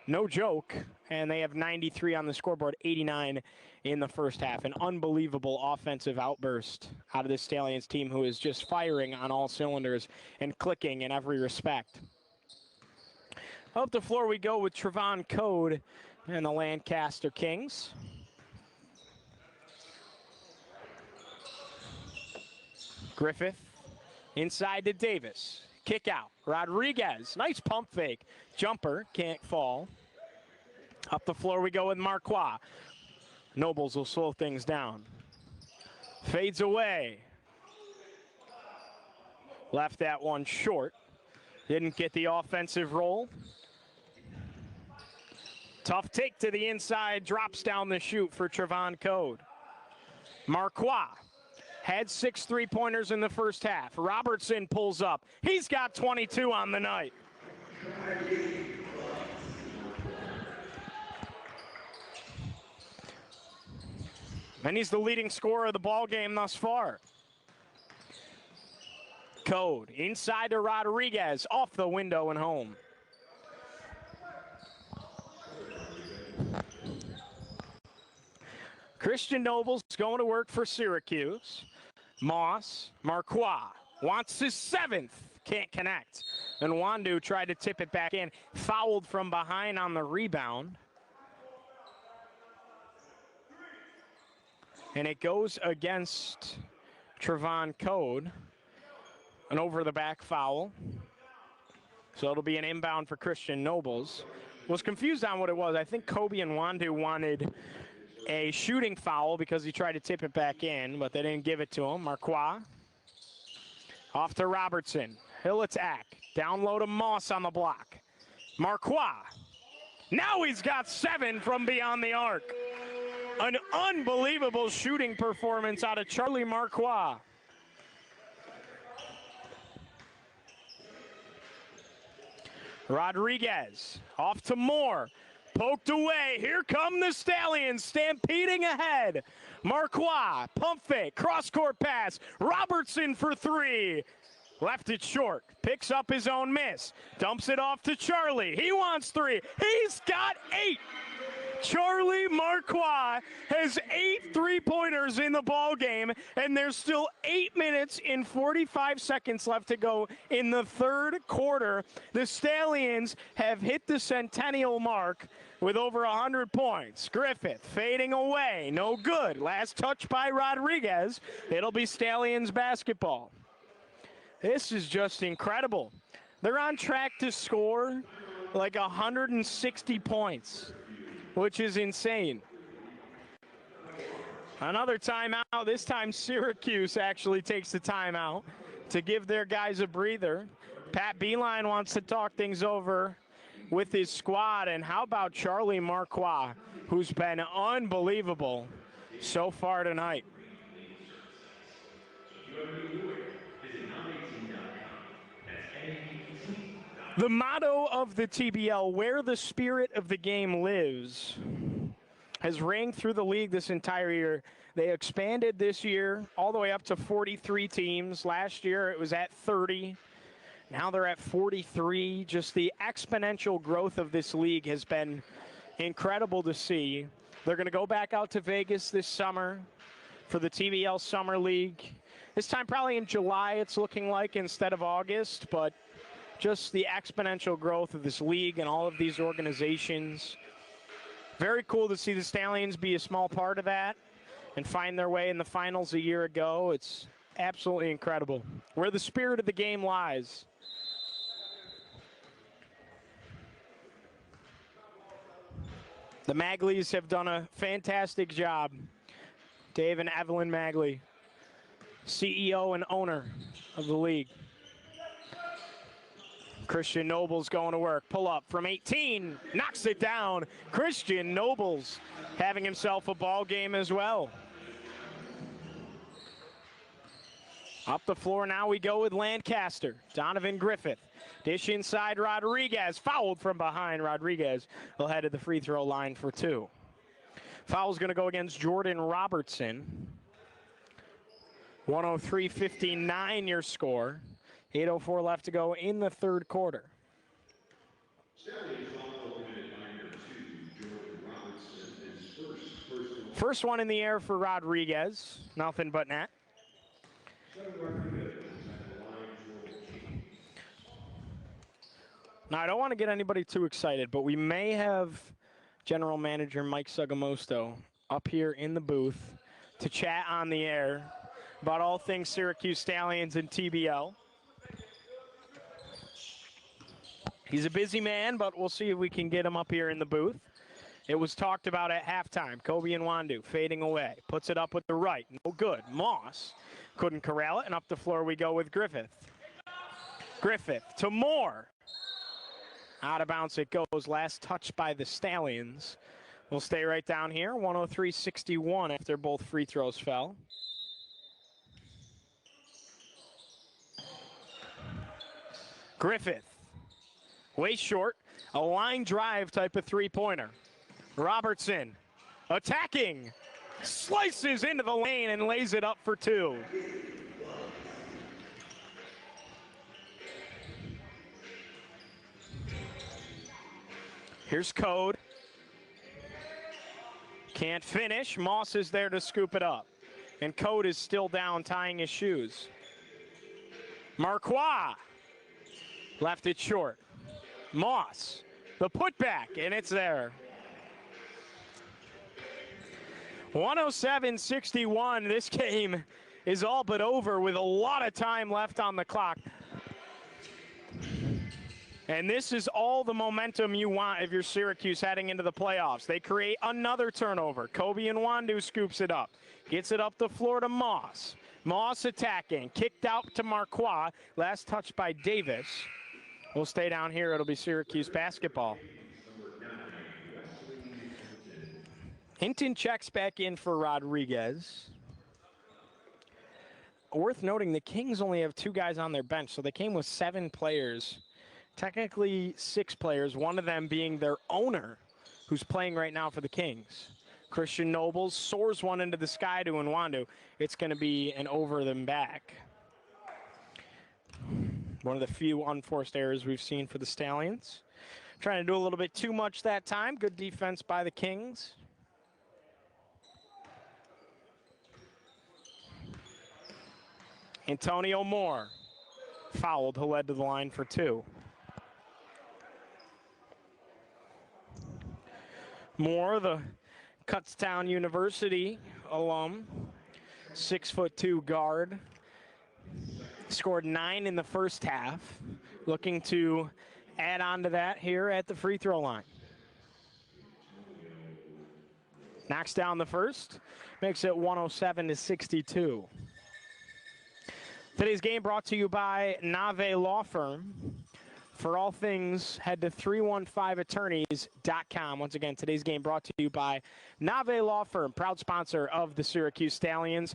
No joke. And they have 93 on the scoreboard, 89 in the first half. An unbelievable offensive outburst out of the Stallions team, who is just firing on all cylinders and clicking in every respect. Up the floor we go with Trevon Code and the Lancaster Kings. Griffith inside to Davis. Kick out. Rodriguez. Nice pump fake. Jumper. Can't fall. Up the floor we go with Marquardt. Nobles will slow things down. Fades away. Left that one short. Didn't get the offensive roll. Tough take to the inside, drops down the chute for Trevon Code. Marquis had 6 3-pointers in the first half. Robertson pulls up. He's got 22 on the night. And he's the leading scorer of the ball game thus far. Code inside to Rodriguez, off the window and home. Christian Noble's going to work for Syracuse. Moss, Marquis wants his 7th, can't connect. And Wandu tried to tip it back in, fouled from behind on the rebound. And it goes against Trevon Code, an over-the-back foul. So it'll be an inbound for Christian Nobles. Was confused on what it was. I think Kobe and Wandu wanted a shooting foul because he tried to tip it back in, but they didn't give it to him. Marquis off to Robertson. He'll attack. Down low to Moss on the block. Marquis. Now he's got 7 from beyond the arc. An unbelievable shooting performance out of Charlie Marquis. Rodriguez off to Moore. Poked away. Here come the Stallions stampeding ahead. Marquis, pump fake, cross-court pass. Robertson for 3. Left it short. Picks up his own miss. Dumps it off to Charlie. He wants 3. He's got 8. Charlie Marquis has 8 3-pointers in the ball game, and there's still 8 minutes and 45 seconds left to go in the third quarter. The Stallions have hit the centennial mark with over 100 points. Griffith fading away, no good. Last touch by Rodriguez. It'll be Stallions basketball. This is just incredible. They're on track to score like 160 points. Which is insane. Another timeout. This time Syracuse actually takes the timeout to give their guys a breather. Pat Beeline wants to talk things over with his squad. And how about Charlie Marquis, who's been unbelievable so far tonight. The motto of the TBL, where the spirit of the game lives, has rang through the league this entire year. They expanded this year all the way up to 43 teams. Last year it was at 30. Now they're at 43. Just the exponential growth of this league has been incredible to see. They're going to go back out to Vegas this summer for the TBL Summer League. This time probably in July it's looking like instead of August, but just the exponential growth of this league and all of these organizations. Very cool to see the Stallions be a small part of that and find their way in the finals a year ago. It's absolutely incredible where the spirit of the game lies. The Magleys have done a fantastic job. Dave and Evelyn Magley, CEO and owner of the league. Christian Nobles going to work. Pull up from 18. Knocks it down. Christian Nobles having himself a ball game as well. Up the floor now we go with Lancaster. Donovan Griffith. Dish inside Rodriguez. Fouled from behind. Rodriguez will head to the free throw line for 2. Foul's going to go against Jordan Robertson. 103-59 your score. 8:04 left to go in the third quarter. First one in the air for Rodriguez. Nothing but net. Now, I don't want to get anybody too excited, but we may have General Manager Mike Sagamosto up here in the booth to chat on the air about all things Syracuse Stallions and TBL. He's a busy man, but we'll see if we can get him up here in the booth. It was talked about at halftime. Kobe and Wandu fading away. Puts it up with the right. No good. Moss couldn't corral it, and up the floor we go with Griffith. Griffith to Moore. Out of bounds it goes. Last touch by the Stallions. We'll stay right down here. 103-61 after both free throws fell. Griffith. Way short. A line drive type of three-pointer. Robertson attacking. Slices into the lane and lays it up for two. Here's Code. Can't finish. Moss is there to scoop it up. And Code is still down, tying his shoes. Marquardt left it short. Moss, the putback, and it's there. 107-61. This game is all but over with a lot of time left on the clock. And this is all the momentum you want if you're Syracuse heading into the playoffs. They create another turnover. Kobe Nwandu scoops it up. Gets it up the floor to Moss. Moss attacking. Kicked out to Marquardt. Last touch by Davis. We'll stay down here. It'll be Syracuse basketball. Hinton checks back in for Rodriguez. Worth noting, the Kings only have 2 guys on their bench, so they came with 7 players. Technically 6 players, one of them being their owner, who's playing right now for the Kings. Christian Nobles soars one into the sky to Nwandu. It's going to be an over them back. One of the few unforced errors we've seen for the Stallions. Trying to do a little bit too much that time. Good defense by the Kings. Antonio Moore fouled, who led to the line for 2. Moore, the Kutztown University alum, 6'2" guard, scored 9 in the first half. Looking to add on to that here at the free throw line. Knocks down the first, makes it 107-62. Today's game brought to you by Nave Law Firm. For all things, head to 315attorneys.com. Once again, today's game brought to you by Nave Law Firm, proud sponsor of the Syracuse Stallions.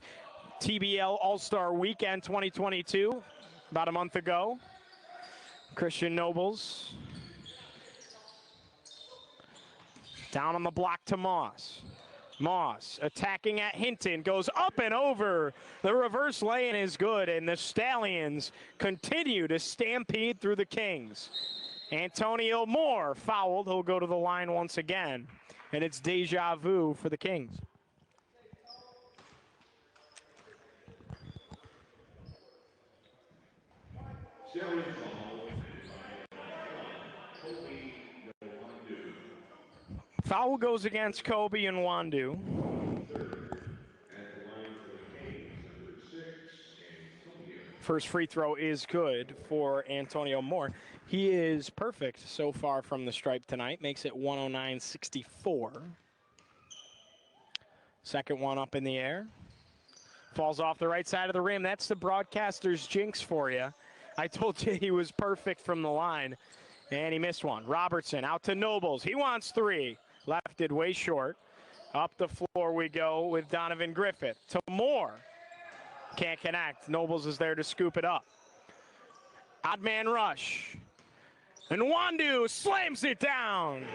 TBL All-Star Weekend 2022, about a month ago. Christian Nobles. Down on the block to Moss. Moss attacking at Hinton, goes up and over. The reverse lay-in is good, and the Stallions continue to stampede through the Kings. Antonio Moore fouled. He'll go to the line once again, and it's deja vu for the Kings. Foul goes against Kobe Nwandu. First free throw is good for Antonio Moore. He is perfect so far from the stripe tonight. Makes it 109-64. Second one up in the air. Falls off the right side of the rim. That's the broadcaster's jinx for you. I told you he was perfect from the line, and he missed one. Robertson out to Nobles. He wants 3. Left it way short. Up the floor we go with Donovan Griffith to Moore. Can't connect. Nobles is there to scoop it up. Odd man rush. And Nwandu slams it down.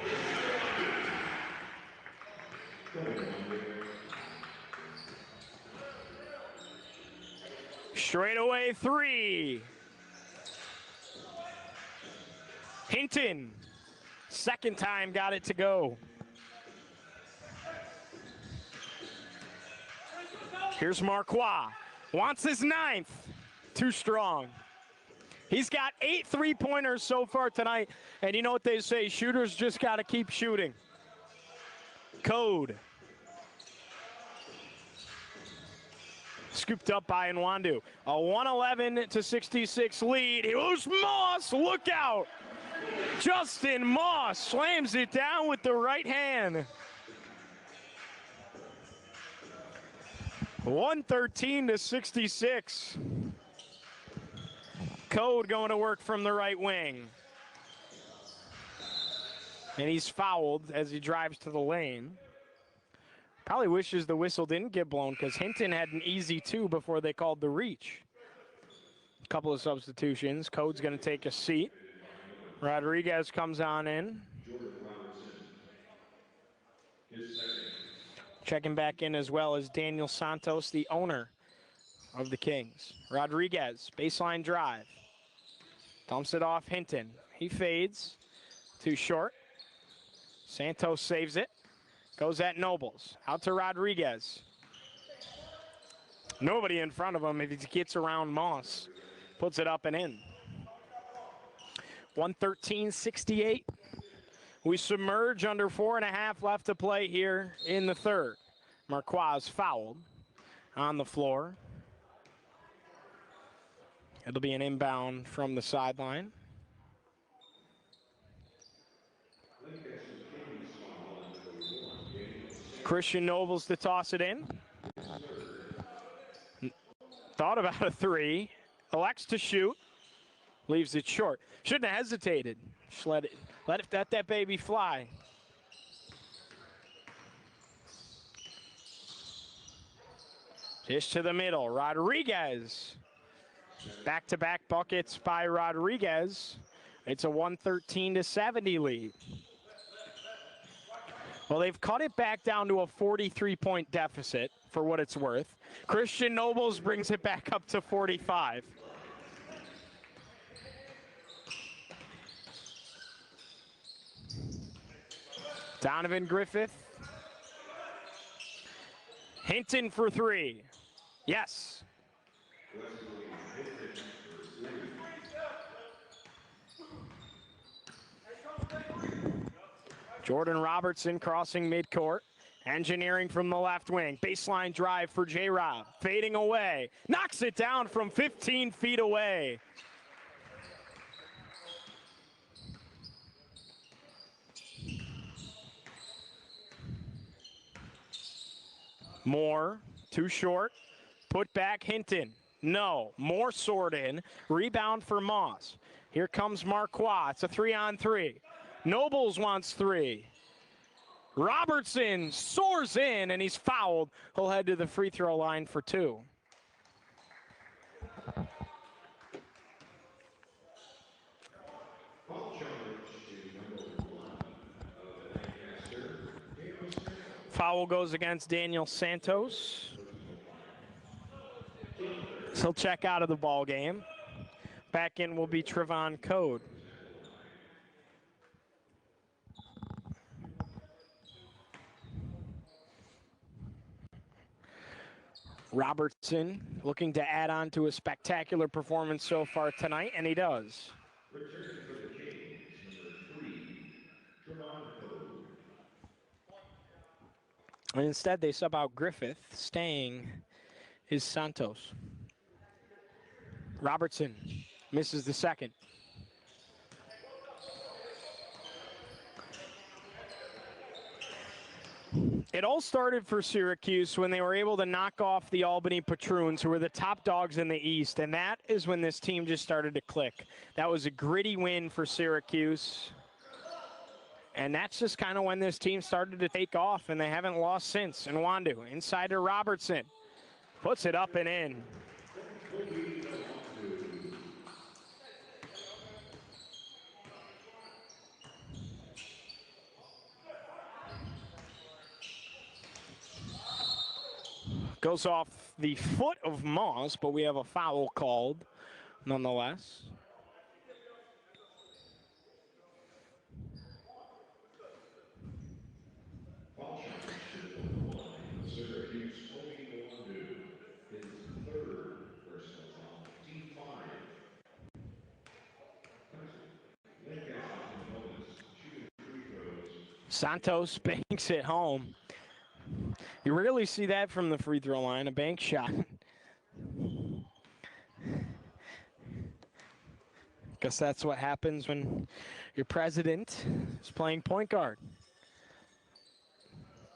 Straightaway 3. Hinton, second time got it to go. Here's Marquardt. Wants his 9th. Too strong. He's got 8 3-pointers so far tonight. And you know what they say, shooters just got to keep shooting. Code. Scooped up by Nwandu. A 111-66 lead. Here's Moss. Look out. Justin Moss slams it down with the right hand. 113-66. Code going to work from the right wing. And he's fouled as he drives to the lane. Probably wishes the whistle didn't get blown because Hinton had an easy 2 before they called the reach. A couple of substitutions. Code's going to take a seat. Rodriguez comes on in. Checking back in as well as Daniel Santos, the owner of the Kings. Rodriguez, baseline drive. Dumps it off Hinton. He fades. Too short. Santos saves it. Goes at Nobles. Out to Rodriguez. Nobody in front of him if he gets around Moss. Puts it up and in. 113-68. We submerge under 4.5 left to play here in the third. Marquez fouled on the floor. It'll be an inbound from the sideline. Christian Nobles to toss it in. Thought about a 3. Elects to shoot. Leaves it short. Shouldn't have hesitated. Just let that baby fly. Dish to the middle. Rodriguez. Back-to-back buckets by Rodriguez. It's a 113-70 lead. Well, they've cut it back down to a 43-point deficit, for what it's worth. Christian Nobles brings it back up to 45. Donovan Griffith. Hinton for 3. Yes. Jordan Robertson crossing midcourt. Engineering from the left wing. Baseline drive for J-Rob. Fading away. Knocks it down from 15 feet away. Moore, too short. Put back Hinton. No. Moore soared in. Rebound for Moss. Here comes Marquez. It's a 3-on-3. Nobles wants 3. Robertson soars in, and he's fouled. He'll head to the free throw line for 2. Foul goes against Daniel Santos. So he'll check out of the ball game. Back in will be Trevon Code. Robertson looking to add on to a spectacular performance so far tonight, and he does. And instead they sub out Griffith. Staying is Santos. Robertson misses the second. It all started for Syracuse when they were able to knock off the Albany Patroons, who were the top dogs in the East, and that is when this team just started to click. That was a gritty win for Syracuse, and that's just kind of when this team started to take off, and they haven't lost since. And Wandu inside to Robertson. Puts it up and in. Goes off the foot of Moss, but we have a foul called nonetheless. Santos banks it home. You rarely see that from the free throw line, a bank shot. Guess that's what happens when your president is playing point guard.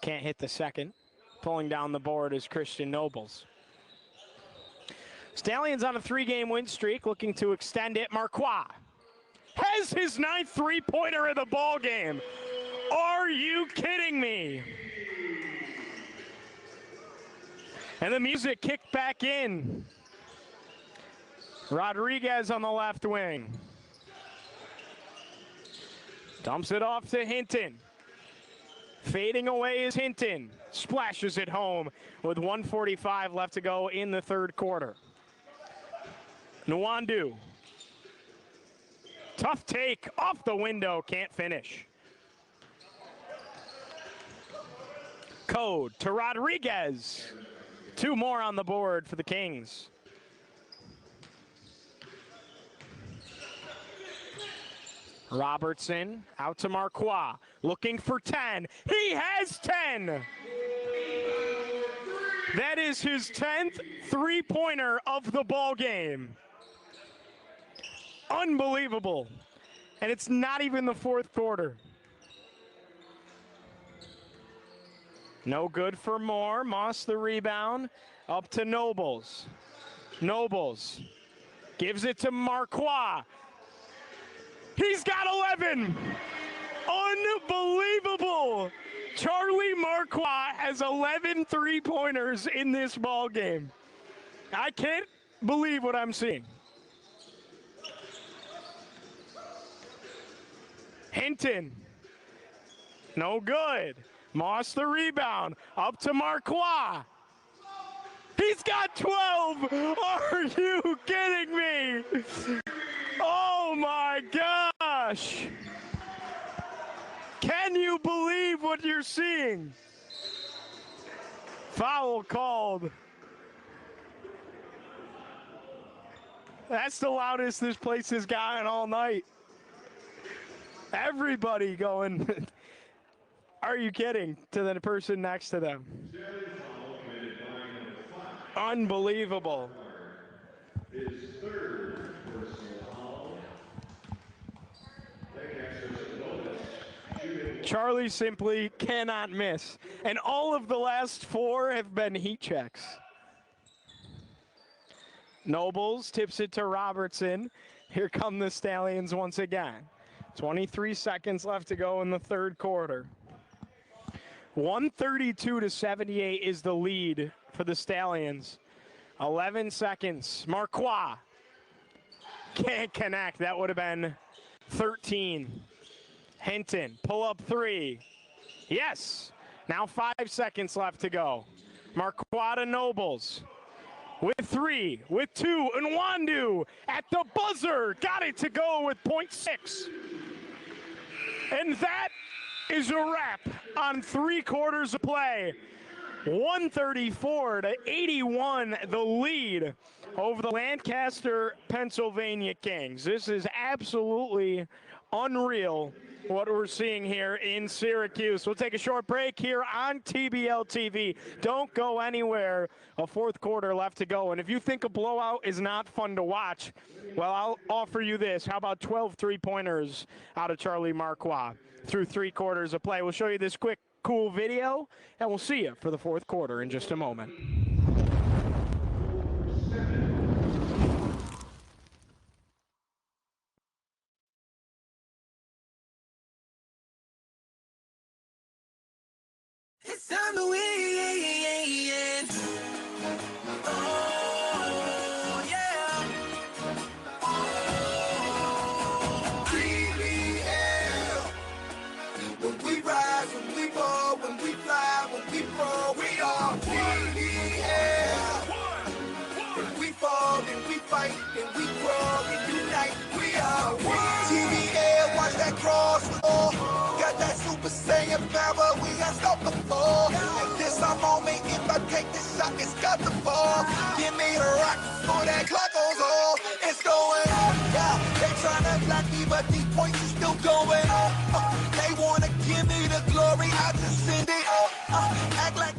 Can't hit the second. Pulling down the board is Christian Nobles. Stallions on a 3-game win streak, looking to extend it. Marquez has his 9th three-pointer of the ball game. Are you kidding me? And the music kicked back in. Rodriguez on the left wing. Dumps it off to Hinton. Fading away is Hinton. Splashes it home with 1:45 left to go in the third quarter. Nwandu. Tough take off the window, can't finish. Code to Rodriguez. 2 more on the board for the Kings. Robertson out to Marquis, looking for 10. He has 10. That is his 10th three-pointer of the ball game. Unbelievable. And it's not even the fourth quarter. No good for Moore. Moss the rebound. Up to Nobles. Nobles gives it to Marquis. He's got 11. Unbelievable. Charlie Marquis has 11 three-pointers in this ball game. I can't believe what I'm seeing. Hinton. No good. Moss the rebound. Up to Marquis. He's got 12. Are you kidding me? Oh my gosh. Can you believe what you're seeing? Foul called. That's the loudest this place has gotten all night. Everybody going, are you kidding, to the person next to them. Unbelievable. Charlie simply cannot miss. And all of the last 4 have been heat checks. Nobles tips it to Robertson. Here come the Stallions once again. 23 seconds left to go in the third quarter. 132-78 is the lead for the Stallions. 11 seconds. Marquis can't connect. That would have been 13. Hinton, pull up 3. Yes. Now 5 seconds left to go. Marquis to Nobles. With 3, with 2, and Nwandu at the buzzer. Got it to go with .6. And that is a wrap on 3 quarters of play. 134-81, the lead over the Lancaster, Pennsylvania Kings. This is absolutely unreal what we're seeing here in Syracuse. We'll take a short break here on TBL TV. Don't go anywhere. A fourth quarter left to go. And if you think a blowout is not fun to watch, well, I'll offer you this. How about 12 three-pointers out of Charlie Marquis through 3 quarters of play? We'll show you this quick, cool video, and we'll see you for the fourth quarter in just a moment. It's time to win. Oh, yeah. TBL. When we rise, when we ball, when we fly, when we pro, we are TBL. When we fall, then we fight, then we crawl, and unite, we are one. TBL, watch that cross. Got that Super Saiyan power, we unstoppable. And this our moment, if I take this shot, it's got the ball. Give me the rock, before that clock goes off. It's going on, yeah. They tryna block me, but these points is still going on. They wanna give me the glory, I just send it on. Act like.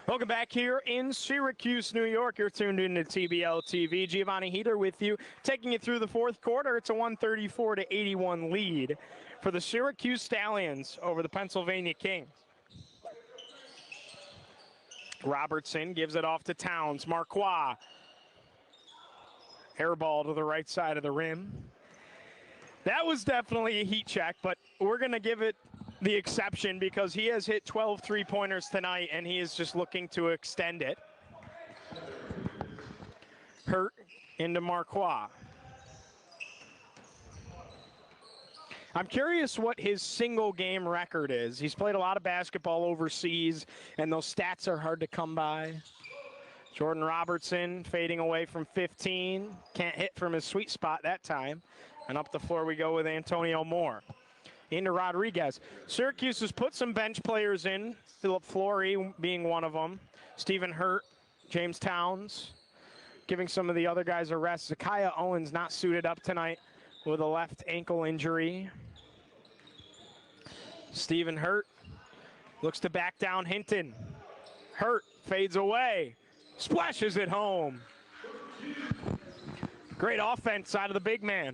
Welcome back here in Syracuse, New York. You're tuned in to TBL TV. Giovanni Heater with you, taking you through the fourth quarter. It's a 134-81 lead for the Syracuse Stallions over the Pennsylvania Kings. Robertson gives it off to Towns. Marquis. Airball to the right side of the rim. That was definitely a heat check, but we're going to give it the exception because he has hit 12 three-pointers tonight, and he is just looking to extend it. Hurt into Marquis. I'm curious what his single game record is. He's played a lot of basketball overseas, and those stats are hard to come by. Jordan Robertson fading away from 15. Can't hit from his sweet spot that time. And up the floor we go with Antonio Moore. Into Rodriguez. Syracuse has put some bench players in, Philip Flory being one of them. Stephen Hurt, James Towns, giving some of the other guys a rest. Zakiah Owens not suited up tonight with a left ankle injury. Stephen Hurt looks to back down Hinton. Hurt fades away, splashes it home. Great offense out of the big man.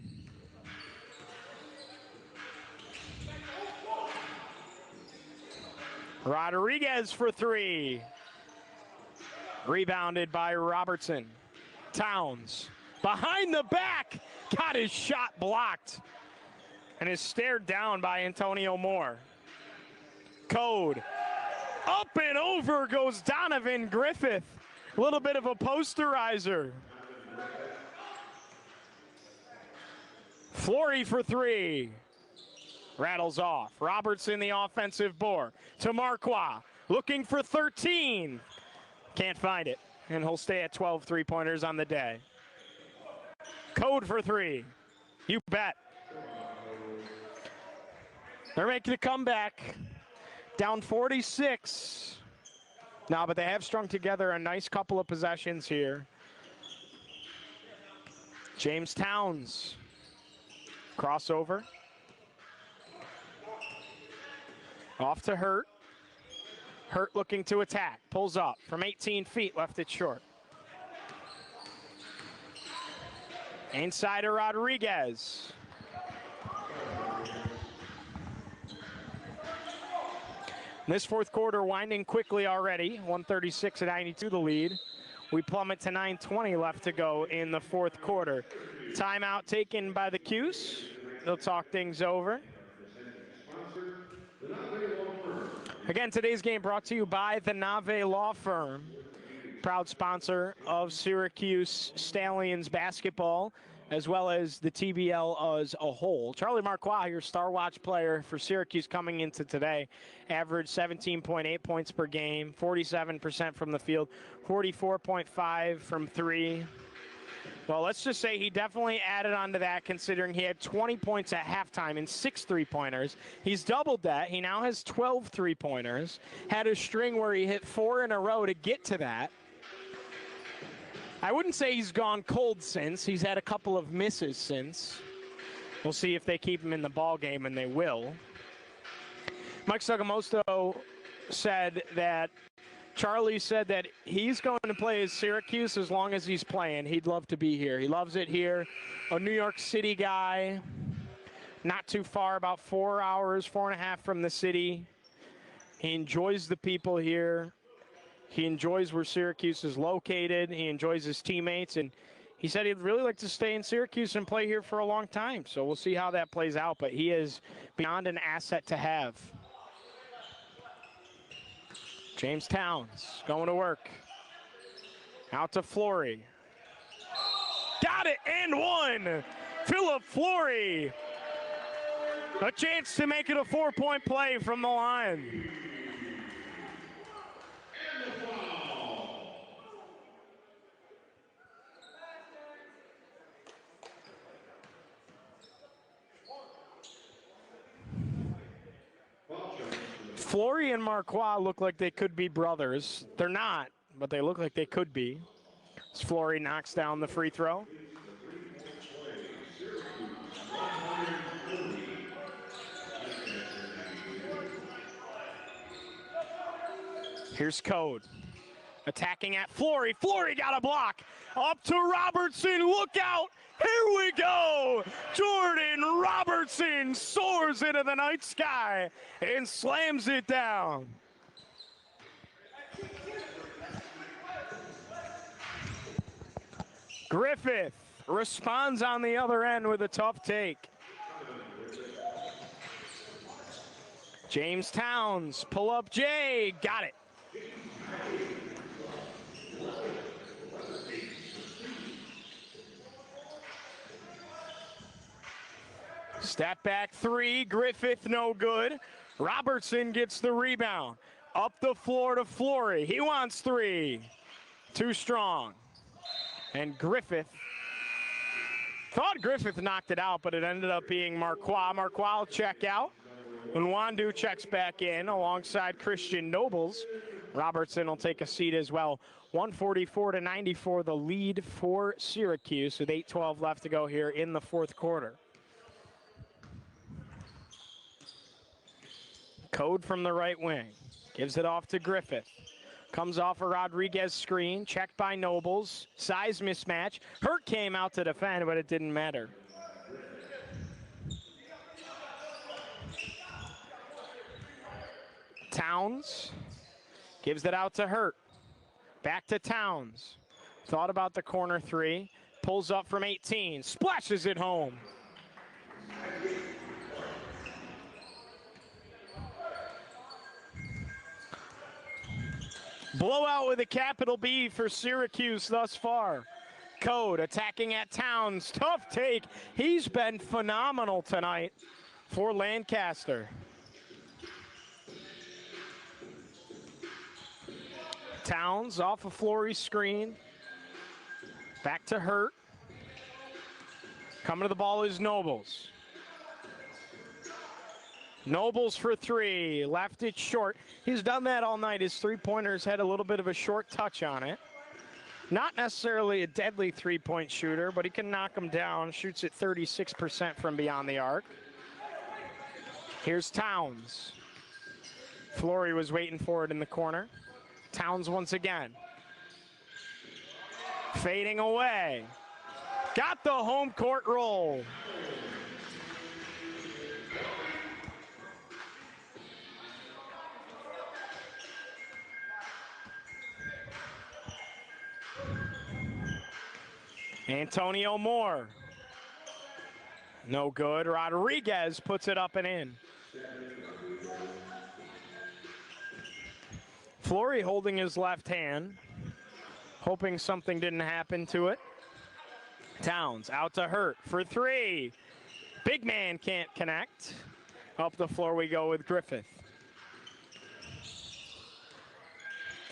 Rodriguez for three. Rebounded by Robertson. Towns behind the back, got his shot blocked and is stared down by Antonio Moore. Code. Up and over goes Donovan Griffith. A little bit of a posterizer. Flory for three. Rattles off. Robertson the offensive board to Marquis. Looking for 13. Can't find it. And he'll stay at 12 three-pointers on the day. Code for three. You bet. They're making a comeback. Down 46. No, but they have strung together a nice couple of possessions here. James Towns. Crossover. Off to Hurt. Hurt looking to attack. Pulls up from 18 feet, left it short. Inside to Rodriguez. This fourth quarter winding quickly already. 136-92 the lead. We plummet to 9:20 left to go in the fourth quarter. Timeout taken by the Cuse. They'll talk things over. Again, today's game brought to you by the Nave Law Firm, proud sponsor of Syracuse Stallions basketball, as well as the TBL as a whole. Charlie Marquis, your Star Watch player for Syracuse coming into today, averaged 17.8 points per game, 47% from the field, 44.5 from three. Well, let's just say he definitely added on to that, considering he had 20 points at halftime and 6 three-pointers. He's doubled that. He now has 12 three-pointers. Had a string where he hit 4 in a row to get to that. I wouldn't say he's gone cold since. He's had a couple of misses since. We'll see if they keep him in the ball game, and they will. Mike Sagamosto said that Charlie said that he's going to play as Syracuse as long as he's playing. He'd love to be here. He loves it here. A New York City guy, not too far, about 4 hours, 4.5 from the city. He enjoys the people here. He enjoys where Syracuse is located. He enjoys his teammates, and he said he'd really like to stay in Syracuse and play here for a long time. So we'll see how that plays out, but he is beyond an asset to have. James Towns going to work. Out to Flory. Got it and one. Philip Flory. A chance to make it a 4-point play from the line. Flory and Marquis look like they could be brothers. They're not, but they look like they could be. As Flory knocks down the free throw. Here's Code. Attacking at Flory. Flory got a block. Up to Robertson. Look out. Here we go. Jordan Robertson soars into the night sky and slams it down. Griffith responds on the other end with a tough take. James Towns, pull up Jay, got it. Step back three, Griffith no good. Robertson gets the rebound. Up the floor to Flory, he wants three. Too strong. And Griffith, thought Griffith knocked it out, but it ended up being Marquand. Marquand will check out. When Wandu checks back in alongside Christian Nobles, Robertson will take a seat as well. 144-94, the lead for Syracuse with 8:12 left to go here in the fourth quarter. Code from the right wing, gives it off to Griffith. Comes off a Rodriguez screen, checked by Nobles, size mismatch. Hurt came out to defend, but it didn't matter. Towns gives it out to Hurt. Back to Towns. Thought about the corner three. Pulls up from 18. Splashes it home. Blowout with a capital B for Syracuse thus far. Code attacking at Towns. Tough take. He's been phenomenal tonight for Lancaster. Towns off a Flory screen. Back to Hurt. Coming to the ball is Nobles. Nobles for three. Left it short. He's done that all night. His three-pointers had a little bit of a short touch on it. Not necessarily a deadly three-point shooter, but he can knock them down. Shoots at 36% from beyond the arc. Here's Towns. Flory was waiting for it in the corner. Towns once again. Fading away. Got the home court roll. Antonio Moore. No good. Rodriguez puts it up and in. Flory holding his left hand, hoping something didn't happen to it. Towns out to Hurt for three. Big man can't connect. Up the floor we go with Griffith.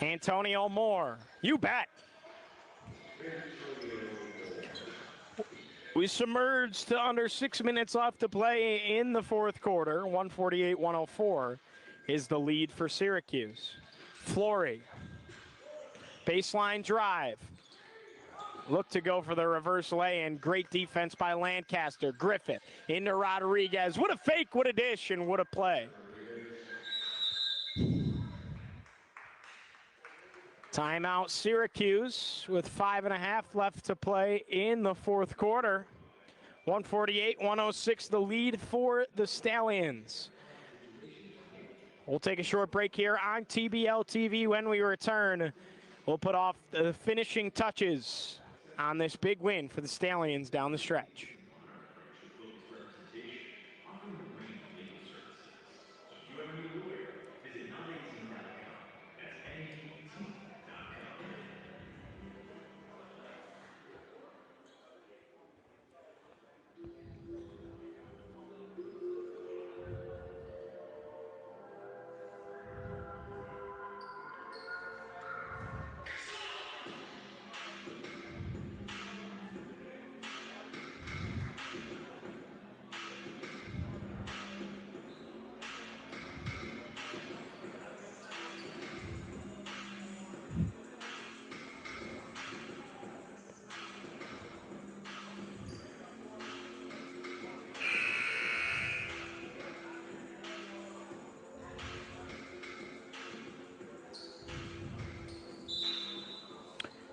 Antonio Moore, you bet. We submerged to under 6 minutes left to play in the fourth quarter. 148-104 is the lead for Syracuse. Flory, baseline drive. Look to go for the reverse lay-in. Great defense by Lancaster. Griffith into Rodriguez. What a fake, what a dish, and what a play. Timeout Syracuse with 5.5 left to play in the fourth quarter. 148-106 the lead for the Stallions. We'll take a short break here on TBL TV. When we return, we'll put off the finishing touches on this big win for the Stallions down the stretch.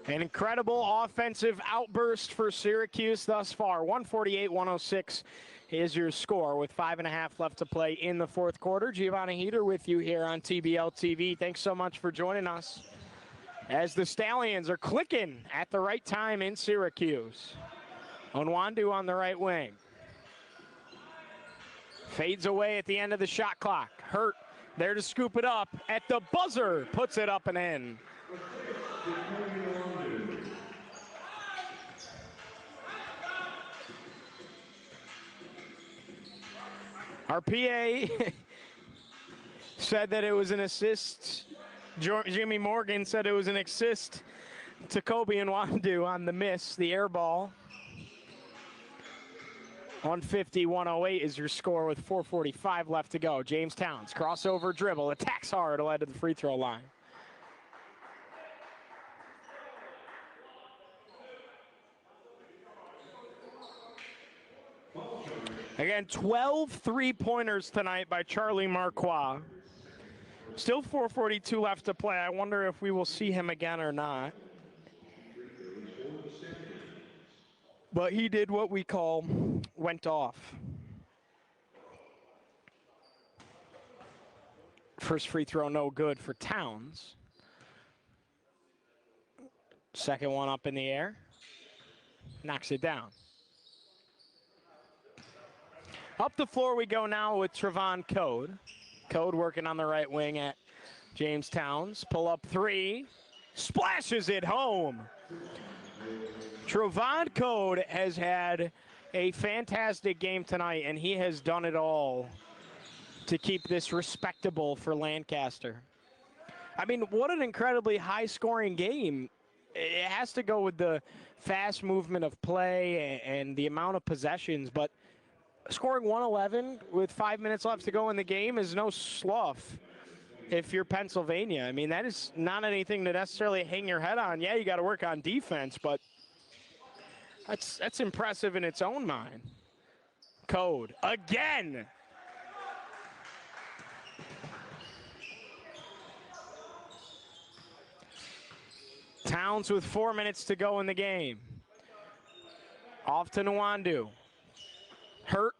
An incredible offensive outburst for Syracuse thus far. 148-106 is your score with 5.5 left to play in the fourth quarter. Giovanni Heater with you here on TBL TV. Thanks so much for joining us as the Stallions are clicking at the right time in Syracuse. Onwandu on the right wing. Fades away at the end of the shot clock. Hurt there to scoop it up at the buzzer. Puts it up and in. Our PA said that it was an assist. Jimmy Morgan said it was an assist to Kobe and Wandu on the miss, the air ball. 150-108 is your score with 4:45 left to go. James Towns, crossover dribble, attacks hard, led to the free throw line. Again, 12 three-pointers tonight by Charlie Marquardt. Still 4:42 left to play. I wonder if we will see him again or not. But he did what we call went off. First free throw no good for Towns. Second one up in the air. Knocks it down. Up the floor we go now with Trevon Code. Code working on the right wing at James Towns. Pull up three. Splashes it home. Trevon Code has had a fantastic game tonight, and he has done it all to keep this respectable for Lancaster. I mean, what an incredibly high-scoring game. It has to go with the fast movement of play and the amount of possessions, but scoring 111 with 5 minutes left to go in the game is no slough if you're Pennsylvania. I mean, that is not anything to necessarily hang your head on. Yeah, you got to work on defense, but that's impressive in its own mind. Code again. Towns with 4 minutes to go in the game. Off to Nwandu. Hurt.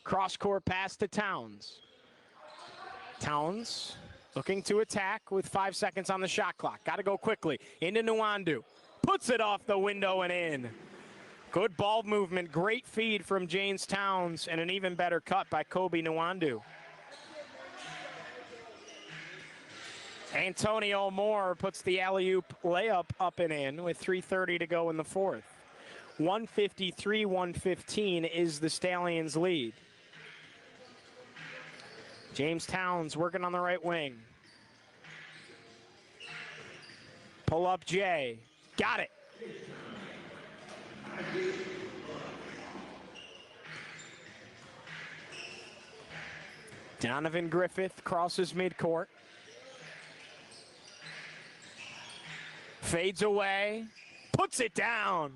Cross-court pass to Towns. Towns looking to attack with 5 seconds on the shot clock. Got to go quickly. Into Nwandu. Puts it off the window and in. Good ball movement. Great feed from James Towns and an even better cut by Kobe Nwandu. Antonio Moore puts the alley-oop layup up and in with 3:30 to go in the fourth. 153-115 is the Stallions' lead. James Towns working on the right wing. Pull up Jay. Got it. Donovan Griffith crosses midcourt. Fades away. Puts it down.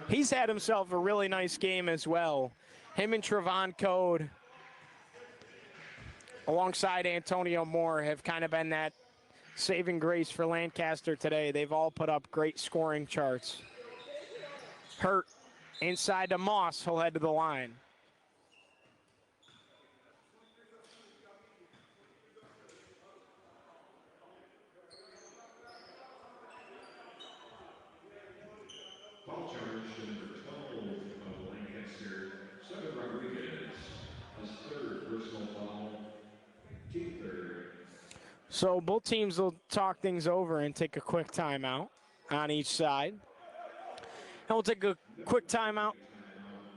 He's had himself a really nice game as well. Him and Trevon Code, alongside Antonio Moore, have kind of been that saving grace for Lancaster today. They've all put up great scoring charts. Hurt inside to Moss. He'll head to the line. So both teams will talk things over and take a quick timeout on each side. And we'll take a quick timeout.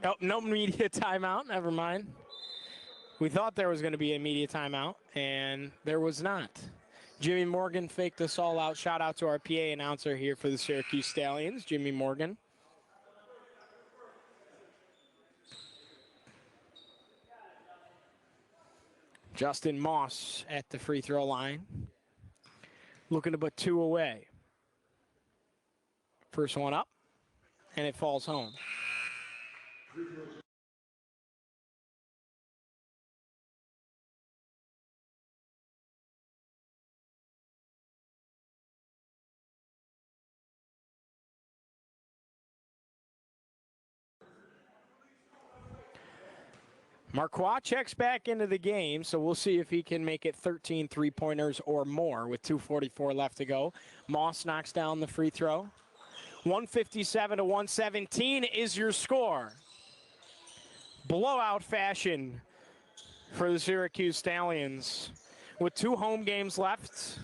Oh, no media timeout, never mind. We thought there was going to be a media timeout, and there was not. Jimmy Morgan faked us all out. Shout out to our PA announcer here for the Syracuse Stallions, Jimmy Morgan. Justin Moss at the free throw line. Looking to put 2 away. First one up, and it falls home. Marquardt checks back into the game, so we'll see if he can make it 13 three-pointers or more with 2:44 left to go. Moss knocks down the free throw. 157-117 is your score. Blowout fashion for the Syracuse Stallions with 2 home games left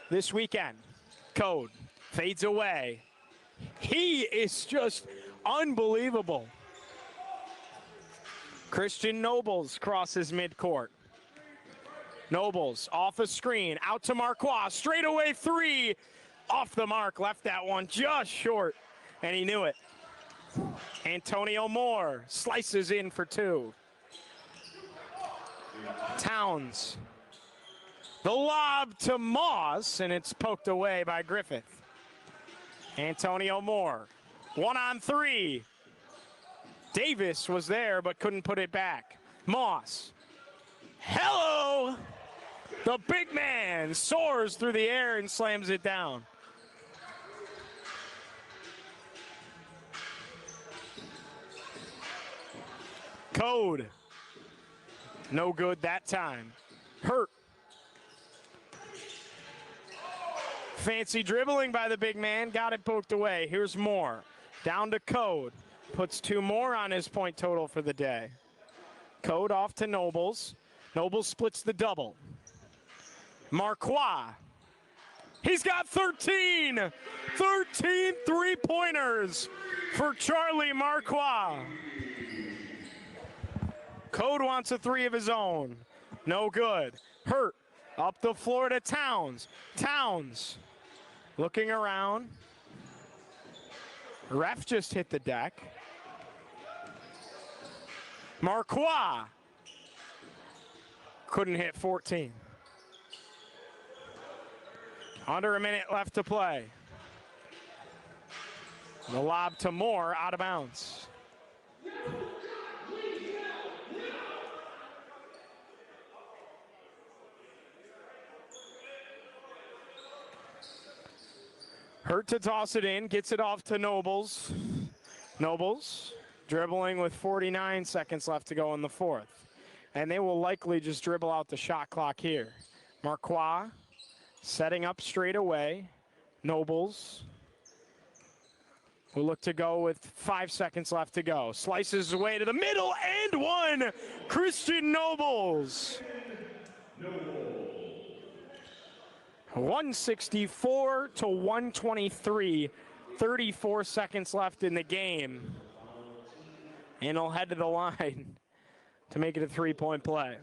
this weekend. Code fades away. He is just unbelievable. Christian Nobles crosses midcourt. Nobles off a screen, out to Marquardt, straightaway 3, off the mark, left that one just short, and he knew it. Antonio Moore slices in for 2. Towns, the lob to Moss, and it's poked away by Griffith. Antonio Moore, 1-on-3. Davis was there but couldn't put it back. Moss, hello! The big man soars through the air and slams it down. Code, no good that time. Hurt. Fancy dribbling by the big man, got it poked away. Here's Moore, down to Code. Puts 2 more on his point total for the day. Code off to Nobles. Nobles splits the double. Marquardt. He's got 13 three-pointers for Charlie Marquardt. Code wants a 3 of his own. No good. Hurt. Up the floor to Towns. Towns looking around. Ref just hit the deck. Marquardt couldn't hit 14. Under a minute left to play. The lob to Moore, out of bounds. Hurt to toss it in, gets it off to Nobles. Nobles dribbling with 49 seconds left to go in the 4th. And they will likely just dribble out the shot clock here. Marquardt setting up straight away. Nobles will look to go with 5 seconds left to go. Slices away to the middle and 1. Christian Nobles. 164 to 123. 34 seconds left in the game. And he'll head to the line to make it a 3-point play.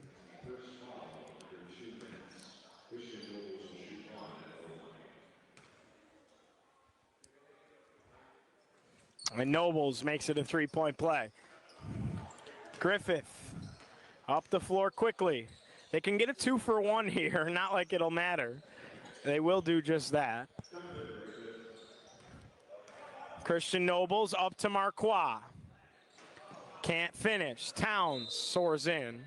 And Nobles makes it a 3-point play. Griffith up the floor quickly. They can get a 2-for-1 here, not like it'll matter. They will do just that. Christian Nobles up to Marquardt. Can't finish. Towns soars in.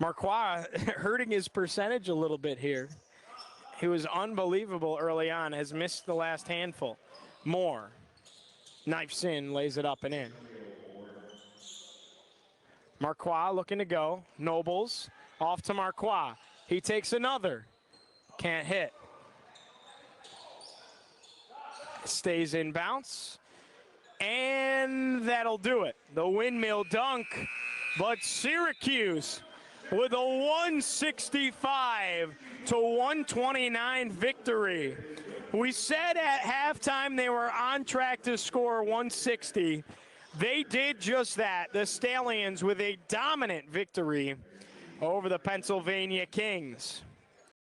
Marquardt hurting his percentage a little bit here. He was unbelievable early on, has missed the last handful. Moore knifes in, lays it up and in. Marquardt looking to go. Nobles off to Marquardt. He takes another. Can't hit. Stays in bounce. And that'll do it. The windmill dunk. But Syracuse with a 165 to 129 victory. We said at halftime they were on track to score 160. They did just that. The Stallions with a dominant victory over the Pennsylvania Kings.